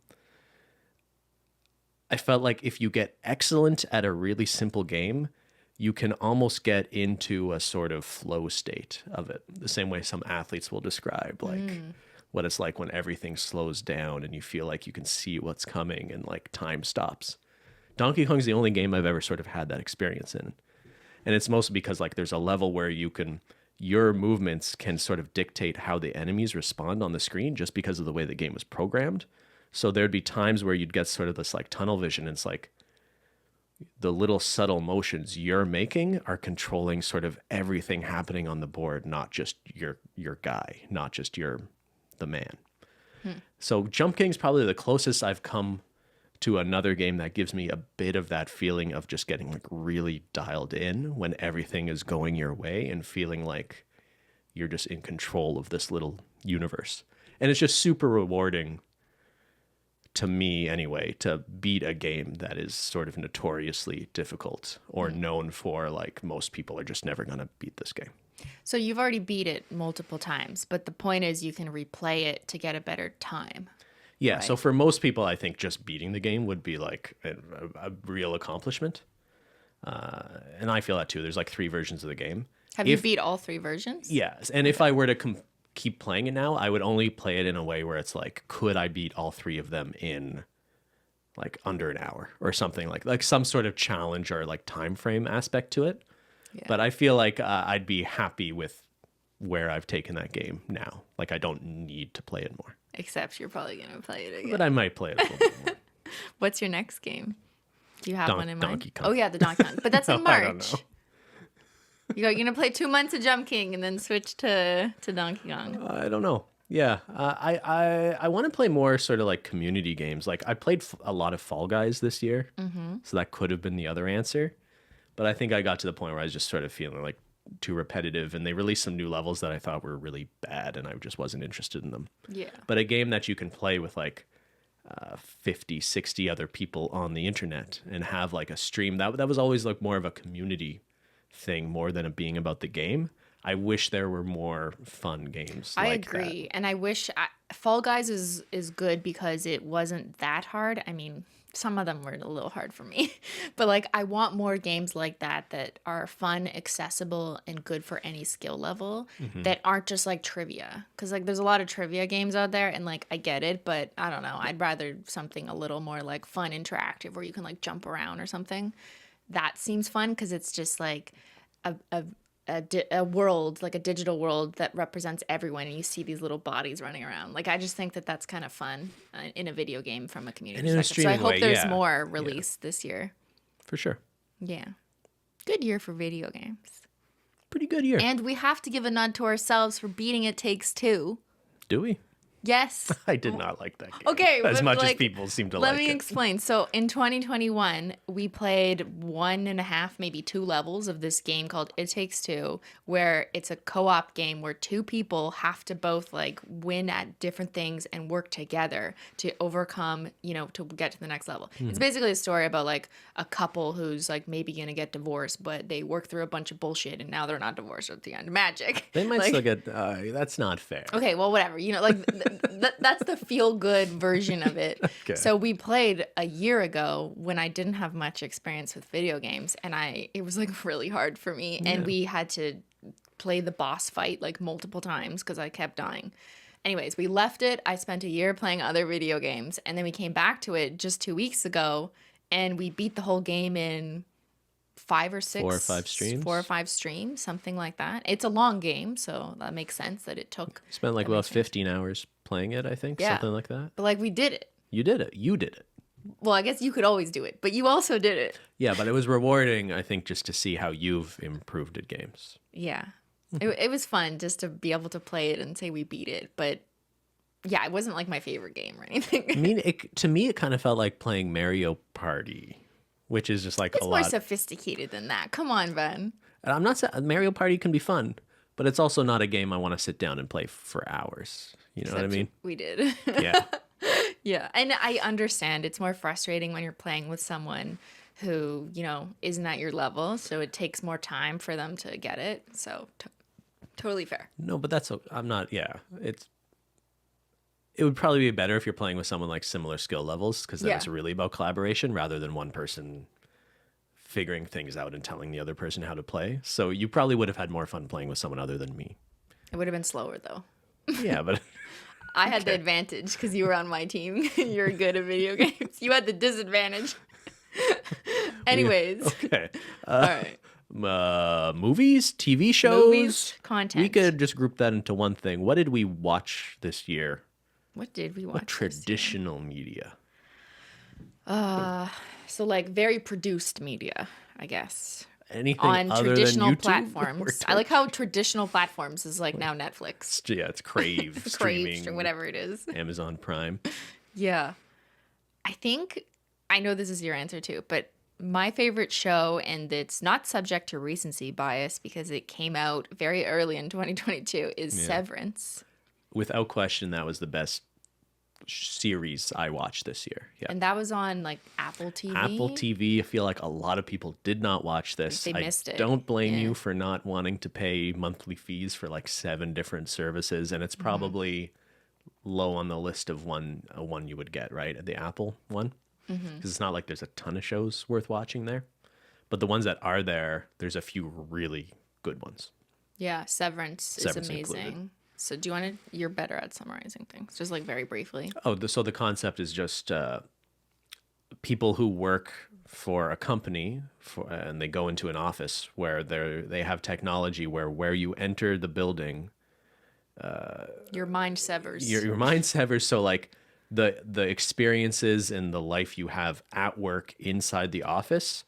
I felt like if you get excellent at a really simple game, you can almost get into a sort of flow state of it, the same way some athletes will describe like what it's like when everything slows down and you feel like you can see what's coming and like time stops. Donkey Kong's the only game I've ever sort of had that experience in. And it's mostly because like there's a level where your movements can sort of dictate how the enemies respond on the screen just because of the way the game was programmed. So there'd be times where you'd get sort of this like tunnel vision. And it's like the little subtle motions you're making are controlling sort of everything happening on the board, not just your guy, not just the man. So Jump King's probably the closest I've come to another game that gives me a bit of that feeling of just getting like really dialed in when everything is going your way and feeling like you're just in control of this little universe. And it's just super rewarding to me anyway, to beat a game that is sort of notoriously difficult or known for like most people are just never going to beat this game. So you've already beat it multiple times, but the point is you can replay it to get a better time. Yeah, right? So for most people, I think just beating the game would be like a real accomplishment. And I feel that too. There's like 3 versions of the game. Have you beat all 3 versions? Yes. And if I were to keep playing it now, I would only play it in a way where it's like, could I beat all 3 of them in like under an hour or something like some sort of challenge or like time frame aspect to it. Yeah. But I feel like I'd be happy with where I've taken that game now. Like I don't need to play it more. Except you're probably going to play it again. But I might play it a little bit more. What's your next game? Do you have one in mind? Donkey Kong. Oh yeah, the Donkey Kong. But that's in March. I don't know. You're going to play 2 months of Jump King and then switch to Donkey Kong. I don't know. Yeah, I want to play more sort of like community games. Like I played a lot of Fall Guys this year, so that could have been the other answer. But I think I got to the point where I was just sort of feeling like too repetitive, and they released some new levels that I thought were really bad, and I just wasn't interested in them. Yeah. But a game that you can play with like 50, 60 other people on the internet and have like a stream, that was always like more of a community thing more than it being about the game. I wish there were more fun games like that. I agree. And I wish Fall Guys is good because it wasn't that hard. I mean, some of them were a little hard for me. But like I want more games like that are fun, accessible, and good for any skill level that aren't just like trivia. Because like there's a lot of trivia games out there and like I get it, but I don't know. I'd rather something a little more like fun, interactive where you can like jump around or something. That seems fun because it's just like a world, like a digital world that represents everyone, and you see these little bodies running around. Like I just think that that's kind of fun in a video game from a community perspective. So I hope there's more released this year. For sure. Yeah. Good year for video games. Pretty good year. And we have to give a nod to ourselves for beating It Takes Two. Do we? Yes. I did not like that game. Okay. As much as people seem to like it. Let me explain. So in 2021, we played 1.5, maybe 2 levels of this game called It Takes Two, where it's a co-op game where 2 people have to both like win at different things and work together to overcome, to get to the next level. It's basically a story about like a couple who's like maybe going to get divorced, but they work through a bunch of bullshit and now they're not divorced at the end. Magic. They might still get, that's not fair. Okay, well, whatever. That's the feel-good version of it. Okay. So we played a year ago when I didn't have much experience with video games, and it was like really hard for me, and we had to play the boss fight like multiple times because I kept dying. Anyways, we left it. I spent a year playing other video games, and then we came back to it just 2 weeks ago, and we beat the whole game in 5 or 6 4 or 5 streams. 4 or 5 streams, something like that. It's a long game, so that makes sense that it took. Spent like about 15 hours playing it, I think, something like that. But like we did it. You did it. You did it. Well, I guess you could always do it, but you also did it. Yeah, but it was rewarding, I think, just to see how you've improved at games. Yeah. It was fun just to be able to play it and say we beat it, but yeah, it wasn't like my favorite game or anything. I mean, to me, it kind of felt like playing Mario Party, which is just like it's a lot. It's more sophisticated than that. Come on, Ben. And I'm not saying Mario Party can be fun, but it's also not a game I want to sit down and play for hours. You know what I mean? We did. Yeah. Yeah. And I understand it's more frustrating when you're playing with someone who, isn't at your level. So it takes more time for them to get it. So totally fair. No, but I'm not, yeah. It would probably be better if you're playing with someone like similar skill levels, because then it's really about collaboration rather than one person figuring things out and telling the other person how to play. So you probably would have had more fun playing with someone other than me. It would have been slower, though. Yeah, but... I had the advantage because you were on my team. You're good at video games. You had the disadvantage. Anyways. Okay. All right. Movies, TV shows, movies, content. We could just group that into one thing. What did we watch this year? What did we watch? What traditional media? So like very produced media, I guess. Anything on other traditional than YouTube platforms. I like how traditional platforms is like now Netflix. Yeah, it's Crave, streaming, whatever it is. Amazon Prime. Yeah. I know this is your answer too, but my favorite show, and it's not subject to recency bias because it came out very early in 2022, is Severance. Without question, that was the best series I watched this year. Yeah. And that was on like Apple TV. Apple TV. I feel like a lot of people did not watch this. They missed it. Don't blame you for not wanting to pay monthly fees for like 7 different services, and it's probably low on the list of one you would get, right? The Apple one. Because it's not like there's a ton of shows worth watching there. But the ones that are there, there's a few really good ones. Yeah, Severance is amazing. Included. So do you want to, you're better at summarizing things, just like very briefly. So the concept is just people who work for a company and they go into an office where they have technology where you enter the building. Your mind severs. Your mind severs. So like the experiences and the life you have at work inside the office,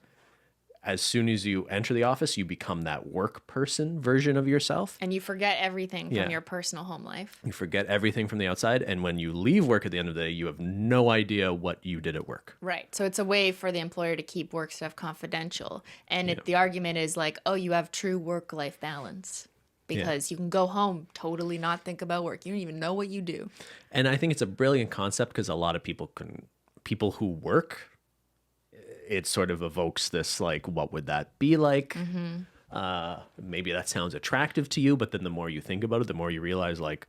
as soon as you enter the office, you become that work person version of yourself. And you forget everything from your personal home life. You forget everything from the outside. And when you leave work at the end of the day, you have no idea what you did at work. Right. So it's a way for the employer to keep work stuff confidential. And the argument is like, oh, you have true work-life balance. Because you can go home, totally not think about work. You don't even know what you do. And I think it's a brilliant concept because a lot of people who work, it sort of evokes this, like, what would that be like? Maybe that sounds attractive to you, but then the more you think about it, the more you realize, like,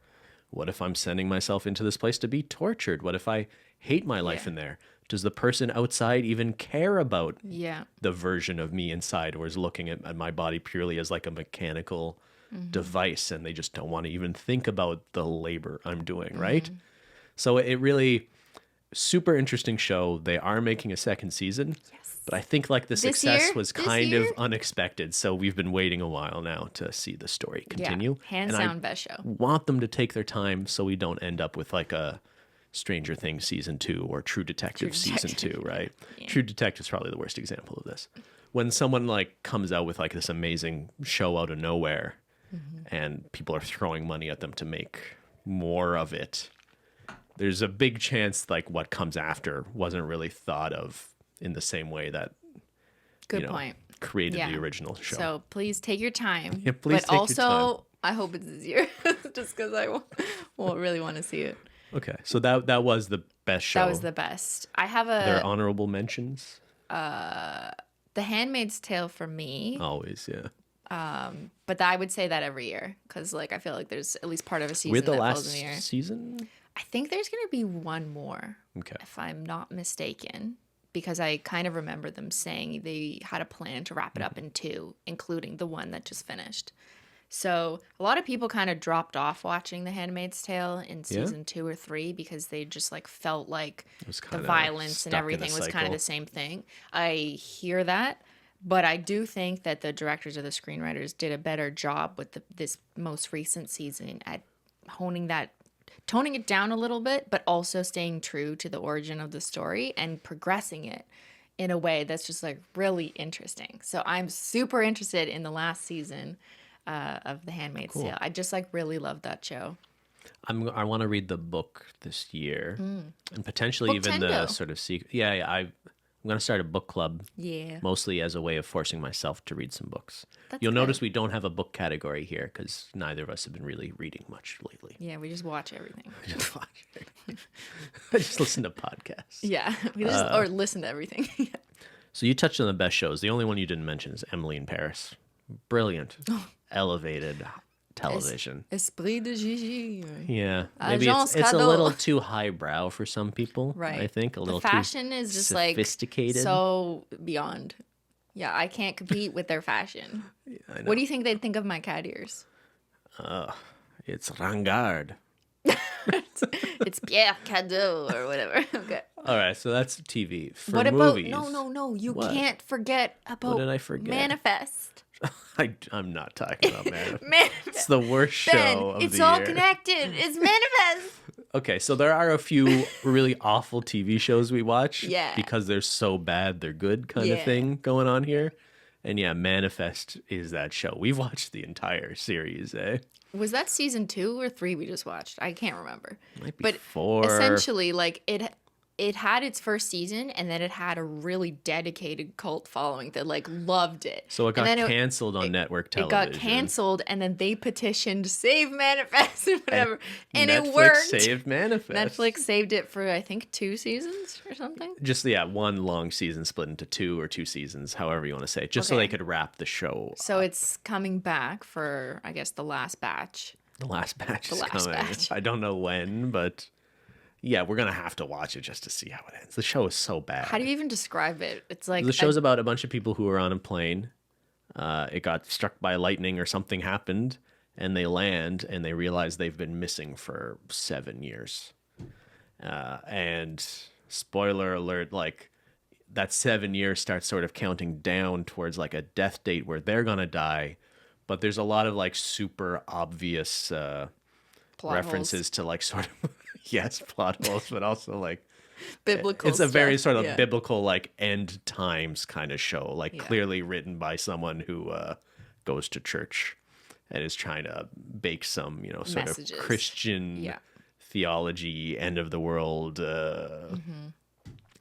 what if I'm sending myself into this place to be tortured? What if I hate my life in there? Does the person outside even care about the version of me inside, or is looking at my body purely as like a mechanical device, and they just don't want to even think about the labor I'm doing, right? So it really, super interesting show. They are making a second season, but I think like the success was kind of unexpected. So we've been waiting a while now to see the story continue. Hands down best show. Want them to take their time so we don't end up with like a Stranger Things season 2 or True Detective season 2, right? True Detective is probably the worst example of this. When someone like comes out with like this amazing show out of nowhere and people are throwing money at them to make more of it, there's a big chance like what comes after wasn't really thought of in the same way that Good point. Created the original show. So please take your time. Yeah, please but take also, your time. I hope it's this year, just because I won't really want to see it. Okay, so that was the best show. That was the best. I have There are honorable mentions. The Handmaid's Tale for me. Always, yeah. But I would say that every year because like I feel like there's at least part of a season We're the that last falls in the year. season. I think there's gonna be one more. Okay. If I'm not mistaken. Because I kind of remember them saying they had a plan to wrap it up in 2, including the one that just finished. So a lot of people kind of dropped off watching The Handmaid's Tale in season 2 or 3 because they just like felt like the violence and everything was kind of the same thing. I hear that, but I do think that the directors or the screenwriters did a better job with this most recent season at toning it down a little bit, but also staying true to the origin of the story and progressing it in a way that's just like really interesting. So I'm super interested in the last season of The Handmaid's Tale. I just like really love that show. I want to read the book this year and potentially even the sort of secret. Yeah, I'm going to start a book club. Yeah. Mostly as a way of forcing myself to read some books. You'll notice we don't have a book category here because neither of us have been really reading much lately. Yeah, we just watch everything. I just listen to podcasts. Yeah, we just or listen to everything. So you touched on the best shows. The only one you didn't mention is Emily in Paris. Brilliant, elevated television. Esprit de Gigi. Yeah, maybe it's a little too highbrow for some people. Right. I think a little the fashion too is just sophisticated. Like so beyond. Yeah, I can't compete with their fashion. Yeah, I know. What do you think they'd think of my cat ears? It's Rangard. It's Pierre Cadeau or whatever. Okay. All right, so that's TV. For what about movies, no? You can't forget about what did I forget? Manifest. I'm not talking about Manifest. It's the worst show of the year. It's all connected. It's Manifest. Okay, so there are a few really awful TV shows we watch. Yeah. Because they're so bad, they're good kind of thing going on here. And yeah, Manifest is that show. We've watched the entire series, eh? Was that season 2 or 3 we just watched? I can't remember. Might be 4. Essentially, like it had its first season and then it had a really dedicated cult following that like loved it. So it got canceled on network television. It got canceled and then they petitioned Save Manifest and whatever. And Netflix it worked. saved Manifest. Netflix saved it for I think 2 seasons or something. Just one long season split into 2 or 2 seasons, however you want to say it, just so they could wrap the show So up. It's coming back for I guess the last batch. The last batch is coming. I don't know when, but yeah, we're going to have to watch it just to see how it ends. The show is so bad. How do you even describe it? It's like... The show's about a bunch of people who are on a plane. It got struck by lightning or something happened, and they land, and they realize they've been missing for 7 years. And spoiler alert, like, that 7 years starts sort of counting down towards, like, a death date where they're going to die. But there's a lot of, like, super obvious references to, like, sort of... Yes, plot holes, but also like biblical. It's a very sort of biblical, like end times kind of show, like clearly written by someone who goes to church and is trying to bake some, sort of Christian theology, end of the world,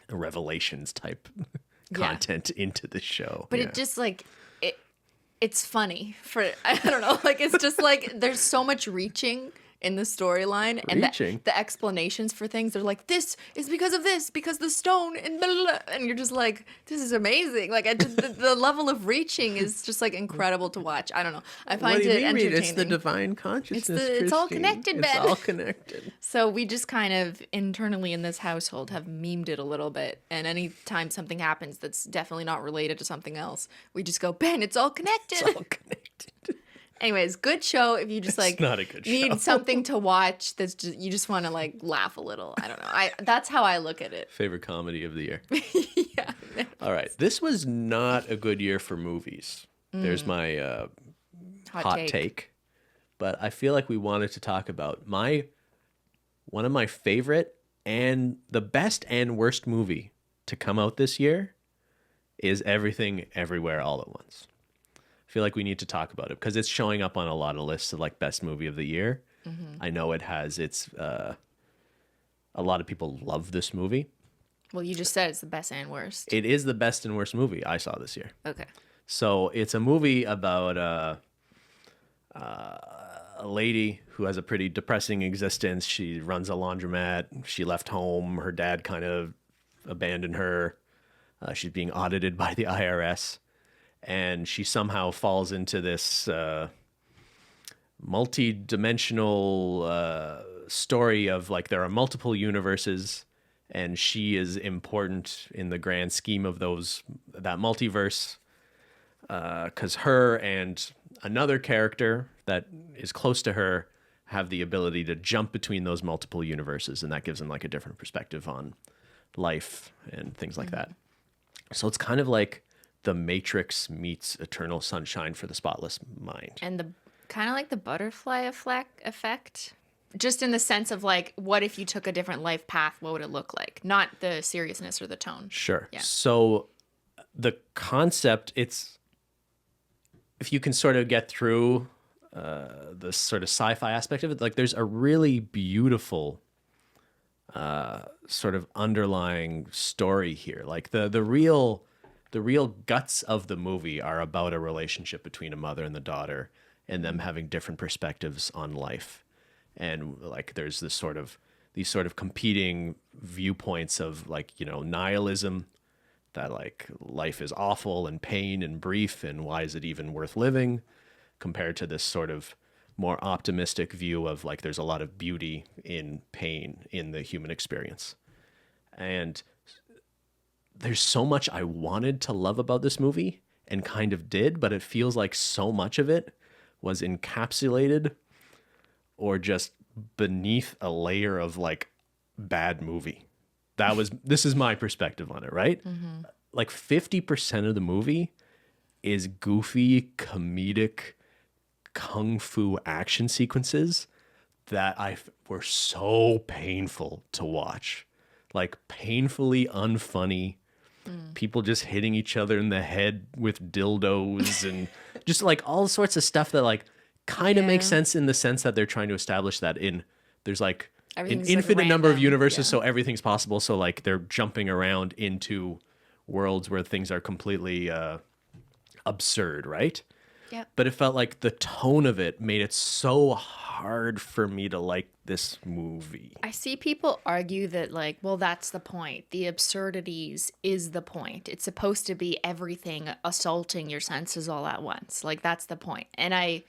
revelations type content into the show. But it just like it's funny for I don't know, like it's just like there's so much reaching in the storyline and the explanations for things. They're like, this is because of this, because the stone and blah, blah, blah. And you're just like, this is amazing. Like the level of reaching is just like incredible to watch. I don't know. I find it entertaining. It's the divine consciousness. It's all connected, Ben. It's all connected. So we just kind of internally in this household have memed it a little bit. And anytime something happens that's definitely not related to something else, we just go, Ben, it's all connected. It's all connected. Anyways, good show if you just like not a good need show. Something to watch that's just you just want to like laugh a little. I don't know. That's how I look at it. Favorite comedy of the year. Yeah. All right. This was not a good year for movies. There's my hot take. But I feel like we wanted to talk about one of my favorite and the best and worst movie to come out this year is Everything Everywhere All at Once. Feel like we need to talk about it because it's showing up on a lot of lists of like best movie of the year. I know it has its a lot of people love this movie. Well, you just said it's the best and worst. It is the best and worst movie I saw this year. Okay. So it's a movie about a lady who has a pretty depressing existence. She runs a laundromat. She left home. Her dad kind of abandoned her. She's being audited by the IRS. And she somehow falls into this multi-dimensional story of like there are multiple universes, and she is important in the grand scheme of that multiverse, because her and another character that is close to her have the ability to jump between those multiple universes, and that gives them like a different perspective on life and things like that. So it's kind of like The Matrix meets Eternal Sunshine for the Spotless Mind. And the kind of like the butterfly effect, just in the sense of like, what if you took a different life path? What would it look like? Not the seriousness or the tone. Sure. Yeah. So the concept, if you can sort of get through the sort of sci-fi aspect of it, like there's a really beautiful sort of underlying story here. Like the real guts of the movie are about a relationship between a mother and the daughter, and them having different perspectives on life. And like there's these sort of competing viewpoints of like, nihilism, that like life is awful and pain and brief, and why is it even worth living, compared to this sort of more optimistic view of like there's a lot of beauty in pain in the human experience. And there's so much I wanted to love about this movie and kind of did, but it feels like so much of it was encapsulated or just beneath a layer of like bad movie. This is my perspective on it, right? Mm-hmm. Like 50% of the movie is goofy, comedic, kung fu action sequences that were so painful to watch. Like painfully unfunny. People just hitting each other in the head with dildos and just like all sorts of stuff that like kind of makes sense in the sense that they're trying to establish that there's like an infinite number of universes, so everything's possible. So like they're jumping around into worlds where things are completely absurd, right? Yeah. But it felt like the tone of it made it so hard for me to like this movie. I see people argue that like, well, that's the point. The absurdities is the point. It's supposed to be everything assaulting your senses all at once. Like that's the point. And I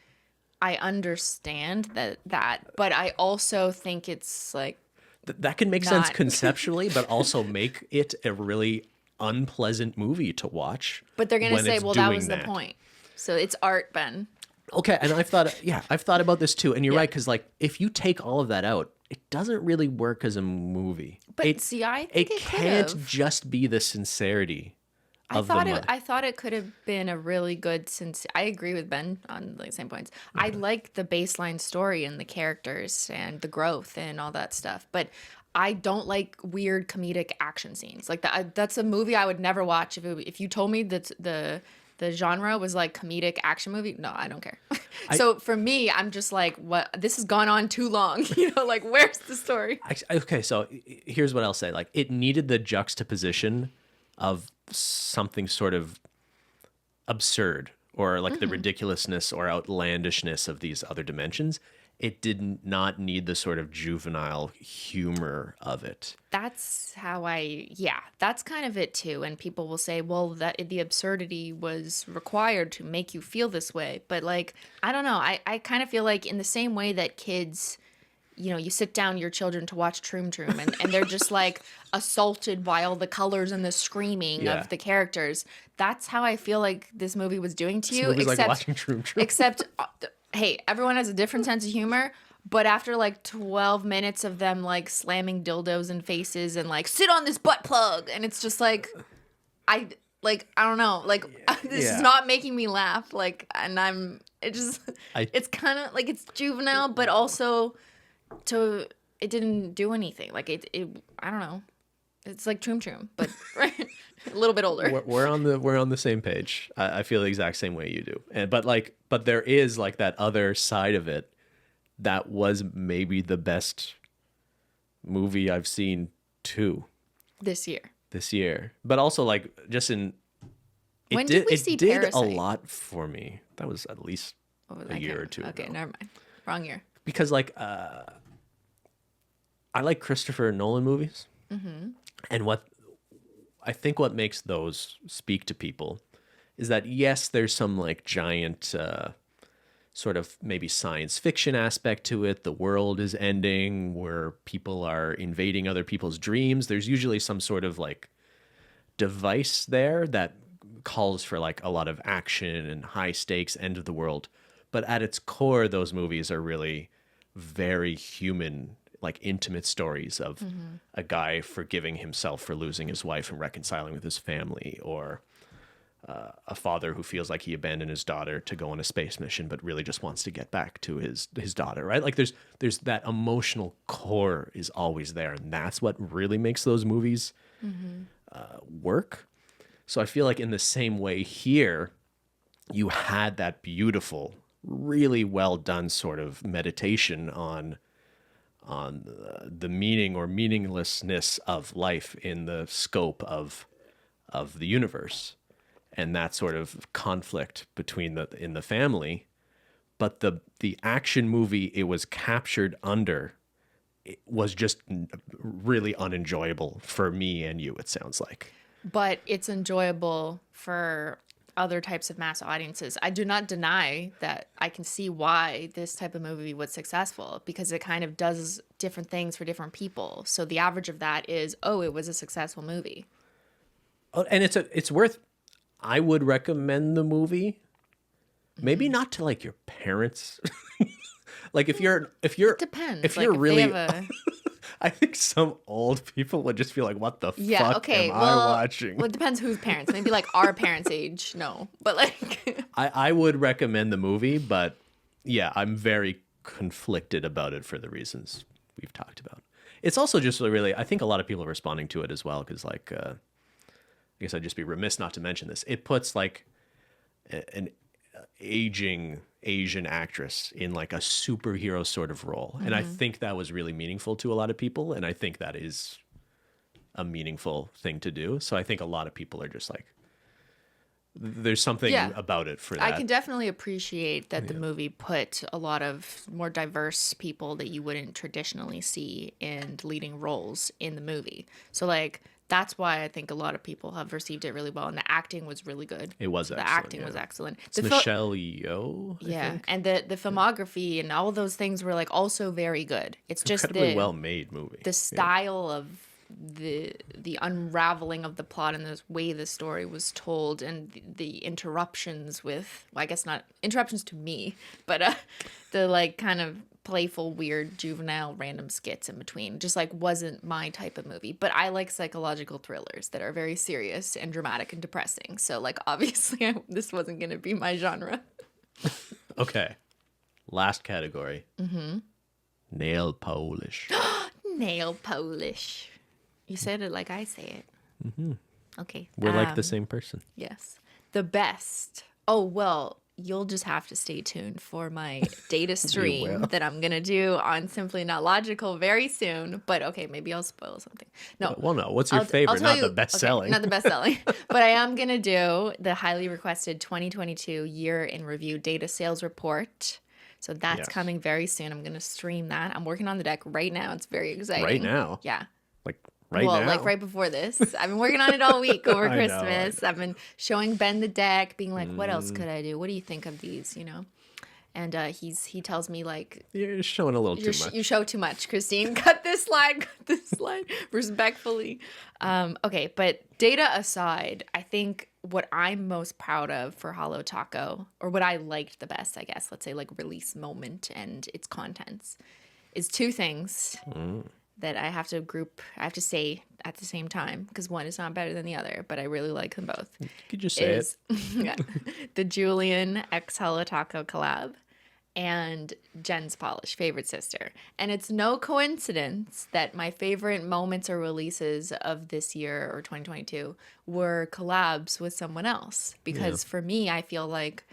understand that, but I also think it's like that can make sense conceptually, but also make it a really unpleasant movie to watch. But they're going to say, well, that was the point. So it's art, Ben. Okay, and I've thought about this too, and you're right, because like if you take all of that out, it doesn't really work as a movie. But I think it can't just be the sincerity. I thought it could have been a really good. I agree with Ben on the same points. I like the baseline story and the characters and the growth and all that stuff, but I don't like weird comedic action scenes. Like that's a movie I would never watch if you told me that the genre was like comedic action movie. No, I don't care. So for me, I'm just like, what? This has gone on too long. Like where's the story? Okay, so here's what I'll say. Like it needed the juxtaposition of something sort of absurd or like the ridiculousness or outlandishness of these other dimensions. It did not need the sort of juvenile humor of it. That's how that's kind of it too. And people will say, well, that the absurdity was required to make you feel this way. But like, I don't know. I kind of feel like in the same way that kids, you sit down your children to watch Troom Troom and they're just like assaulted by all the colors and the screaming of the characters. That's how I feel like this movie was doing to you. Except like watching Troom Troom. Except... Hey, everyone has a different sense of humor, but after like 12 minutes of them like slamming dildos in faces and like sit on this butt plug, and it's just like, I don't know, like this is not making me laugh. Like, and it's kind of like it's juvenile, but also it didn't do anything. Like it I don't know. It's like Troom Troom, but right, a little bit older. We're on the same page. I feel the exact same way you do. But there is like that other side of it that was maybe the best movie I've seen too this year. But also like just in when did we see it did Parasite? a lot for me. That was at least a year or two ago. Okay, never mind. Wrong year. Because like I like Christopher Nolan movies. And what makes those speak to people is that, yes, there's some like giant sort of maybe science fiction aspect to it. The world is ending where people are invading other people's dreams. There's usually some sort of like device there that calls for like a lot of action and high stakes end of the world. But at its core, those movies are really very human, like intimate stories of a guy forgiving himself for losing his wife and reconciling with his family, or a father who feels like he abandoned his daughter to go on a space mission, but really just wants to get back to his daughter, right? Like there's that emotional core is always there. And that's what really makes those movies work. So I feel like in the same way here, you had that beautiful, really well done sort of meditation on the meaning or meaninglessness of life in the scope of the universe, and that sort of conflict between in the family. But the action movie it was captured under, it was just really unenjoyable for me and you, it sounds like. But it's enjoyable for other types of mass audiences. I do not deny that I can see why this type of movie was successful, because it kind of does different things for different people. So the average of that is, oh, it was a successful movie. Oh, and it's worth, I would recommend the movie. Maybe not to like your parents. Like if you're it depends. If like you're if really they have I think some old people would just feel like, what the fuck am I watching? Well, it depends whose parents. Maybe like our parents' age, no. But like I would recommend the movie, but yeah, I'm very conflicted about it for the reasons we've talked about. It's also just really, I think a lot of people are responding to it as well, because like, I guess I'd just be remiss not to mention this. It puts like an aging Asian actress in like a superhero sort of role. And I think that was really meaningful to a lot of people. And I think that is a meaningful thing to do. So I think a lot of people are just like, there's something about it for that. I can definitely appreciate that the movie put a lot of more diverse people that you wouldn't traditionally see in leading roles in the movie. So like, that's why I think a lot of people have received it really well, and the acting was really good. It was the excellent. Acting was excellent. It's Michelle Yeoh, I think. And the filmography and all those things were like also very good. It's just incredibly well made movie. The style of the unraveling of the plot and the way the story was told, and the interruptions with, well, I guess not interruptions to me, but the like kind of playful, weird, juvenile, random skits in between just like wasn't my type of movie. But I like psychological thrillers that are very serious and dramatic and depressing. So like obviously this wasn't going to be my genre. Okay. Last category. Nail polish. Nail polish. You said it like I say it. Okay. We're like the same person. Yes. The best. Oh, well, you'll just have to stay tuned for my data stream that I'm going to do on Simply Not Logical very soon. But okay, maybe I'll spoil something. No. Well, no. What's your favorite? Not the best selling. Not the best selling. But I am going to do the highly requested 2022 year in review data sales report. So that's coming very soon. I'm going to stream that. I'm working on the deck right now. It's very exciting. Right now? Yeah. Like right now? Like right before this. I've been working on it all week over Christmas. I've been showing Ben the deck, being like, what else could I do? What do you think of these, you know? And he tells me like, you're showing a little too much. You show too much, Cristine. Cut this line, respectfully. Okay, but data aside, I think what I'm most proud of for Holo Taco, or what I liked the best, I guess, let's say like release moment and its contents, is two things that I have to say at the same time, because one is not better than the other, but I really like them both. You could just say it. Yeah, the Julian x Holo Taco collab and Jen's Polish, favorite sister. And it's no coincidence that my favorite moments or releases of this year or 2022 were collabs with someone else. Because for me, I feel like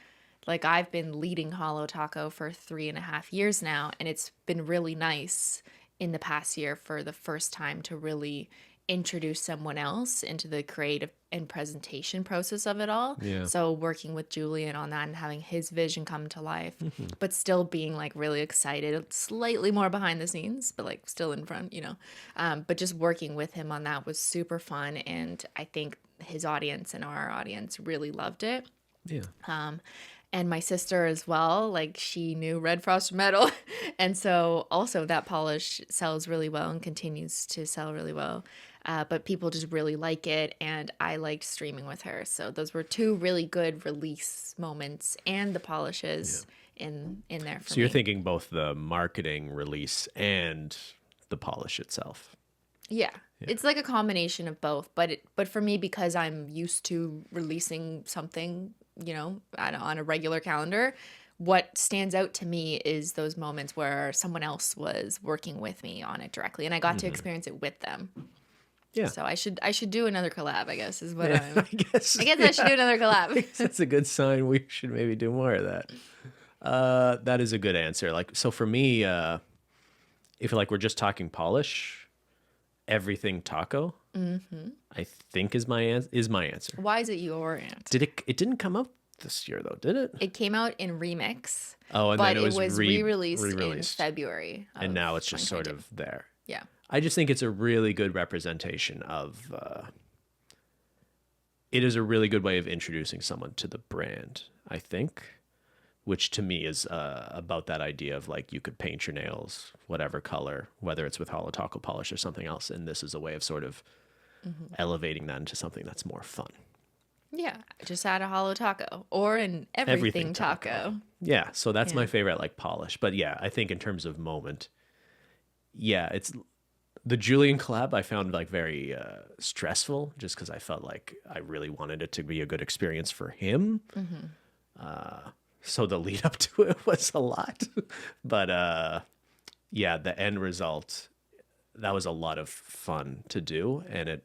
I've been leading Holo Taco for 3.5 years now, and it's been really nice in the past year for the first time to really introduce someone else into the creative and presentation process of it all. Yeah. So working with Julian on that and having his vision come to life, but still being like really excited, slightly more behind the scenes, but like still in front, but just working with him on that was super fun. And I think his audience and our audience really loved it. Yeah. And my sister as well, like she knew Red Frosted Metal. And so also that polish sells really well and continues to sell really well. But people just really like it. And I liked streaming with her. So those were two really good release moments and the polishes in there for me. So you're thinking both the marketing release and the polish itself. Yeah. It's like a combination of both. But for me, because I'm used to releasing something, on a regular calendar, what stands out to me is those moments where someone else was working with me on it directly, and I got to experience it with them. Yeah. So I should do another collab, I guess, is what I'm. I guess I should do another collab. That's a good sign. We should maybe do more of that. That is a good answer. Like, so for me, if like we're just talking polish, everything taco, I think is my answer. Why is it your answer? It didn't come out this year though, did it? It came out in remix. Oh, and but then it was re-released in February. And now it's just sort of there. Yeah. I just think it's a really good representation of. It is a really good way of introducing someone to the brand, I think, which to me is about that idea of like you could paint your nails whatever color, whether it's with holo taco polish or something else, and this is a way of sort of elevating that into something that's more fun. Yeah, just add a holo taco or an everything taco. Yeah, so that's my favorite like polish. But yeah, I think in terms of moment, it's the Julian collab I found like very stressful just because I felt like I really wanted it to be a good experience for him. So the lead up to it was a lot. But the end result, that was a lot of fun to do. And it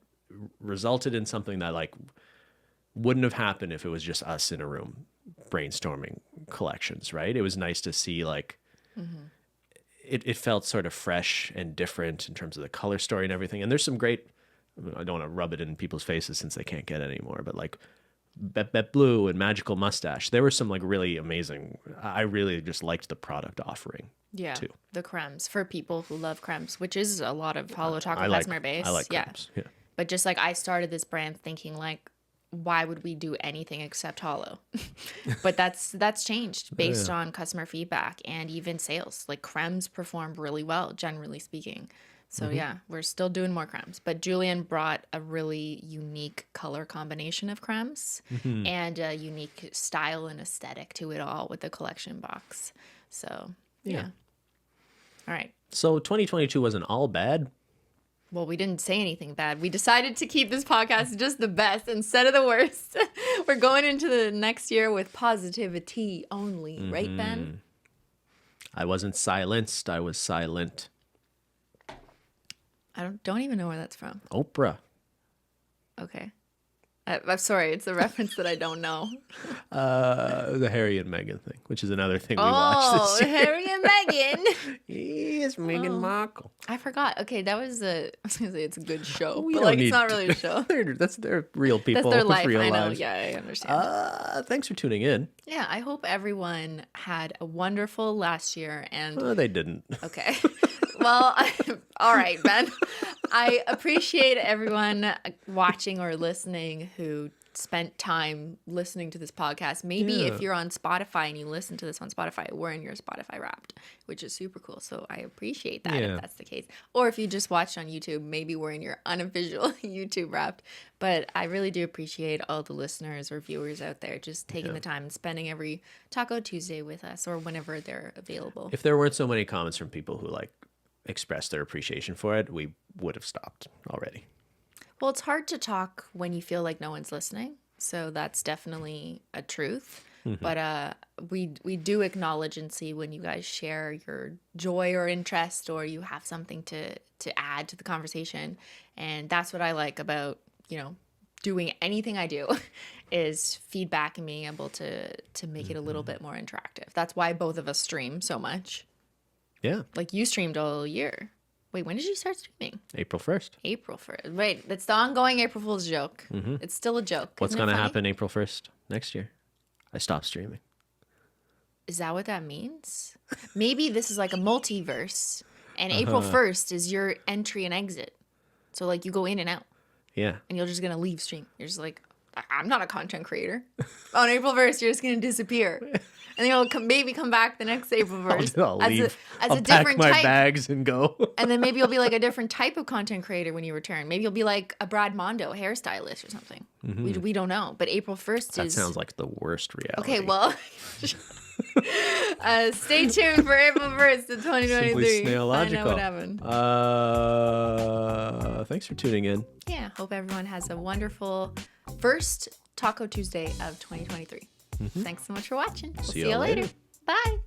resulted in something that like wouldn't have happened if it was just us in a room brainstorming collections, right? It was nice to see like it felt sort of fresh and different in terms of the color story and everything. And there's some great, I don't want to rub it in people's faces since they can't get it anymore, but like Bet Blue and Magical Mustache, there were some like really amazing, I really just liked the product offering. Yeah, too. The cremes for people who love cremes, which is a lot of holo taco customer base. I like cremes, yeah. But just like I started this brand thinking like, why would we do anything except holo? But that's changed based on customer feedback and even sales. Like cremes performed really well, generally speaking. So we're still doing more cremes. But Julian brought a really unique color combination of cremes and a unique style and aesthetic to it all with the collection box. So yeah. All right. So 2022 wasn't all bad. Well, we didn't say anything bad. We decided to keep this podcast just the best instead of the worst. We're going into the next year with positivity only, right, Ben? I wasn't silenced. I was silent. I don't even know where that's from. Oprah. Okay. I'm sorry. It's a reference that I don't know. The Harry and Meghan thing, which is another thing we watched this year. Harry and Meghan. Yes, Meghan Markle. I forgot. Okay, that was I was going to say it's a good show, but don't like it's not really a show. They're real people. That's their life. Real I know. lives. Yeah, I understand. Thanks for tuning in. Yeah, I hope everyone had a wonderful last year. And they didn't. Okay. Well, all right, Ben. I appreciate everyone watching or listening who spent time listening to this podcast. Maybe if you're on Spotify and you listen to this on Spotify, we're in your Spotify Wrapped, which is super cool. So I appreciate that if that's the case. Or if you just watched on YouTube, maybe we're in your unofficial YouTube Wrapped. But I really do appreciate all the listeners or viewers out there just taking the time and spending every Taco Tuesday with us or whenever they're available. If there weren't so many comments from people who like expressed their appreciation for it, we would have stopped already. Well, it's hard to talk when you feel like no one's listening. So that's definitely a truth. But we do acknowledge and see when you guys share your joy or interest or you have something to add to the conversation. And that's what I like about, doing anything I do is feedback and being able to make it a little bit more interactive. That's why both of us stream so much. Yeah. Like you streamed all year. Wait, when did you start streaming? April 1st. April 1st. Wait, that's the ongoing April Fool's joke. Mm-hmm. It's still a joke. What's going to happen April 1st next year? I stopped streaming. Is that what that means? Maybe this is like a multiverse, and April 1st is your entry and exit. So, like, you go in and out. Yeah. And you're just going to leave stream. You're just like, I'm not a content creator. On April 1st, you're just going to disappear. And then you'll maybe come back the next April 1st. I'll leave. As I'll a pack different my type. bags and go. And then maybe you'll be like a different type of content creator when you return. Maybe you'll be like a Brad Mondo hairstylist or something. Mm-hmm. We don't know. But April 1st that sounds like the worst reality. Okay, well... stay tuned for April 1st of 2023. Simply Nailogical. I know what happened. Thanks for tuning in. Yeah, hope everyone has a wonderful first Taco Tuesday of 2023. Mm-hmm. Thanks so much for watching. We'll see you later. Bye.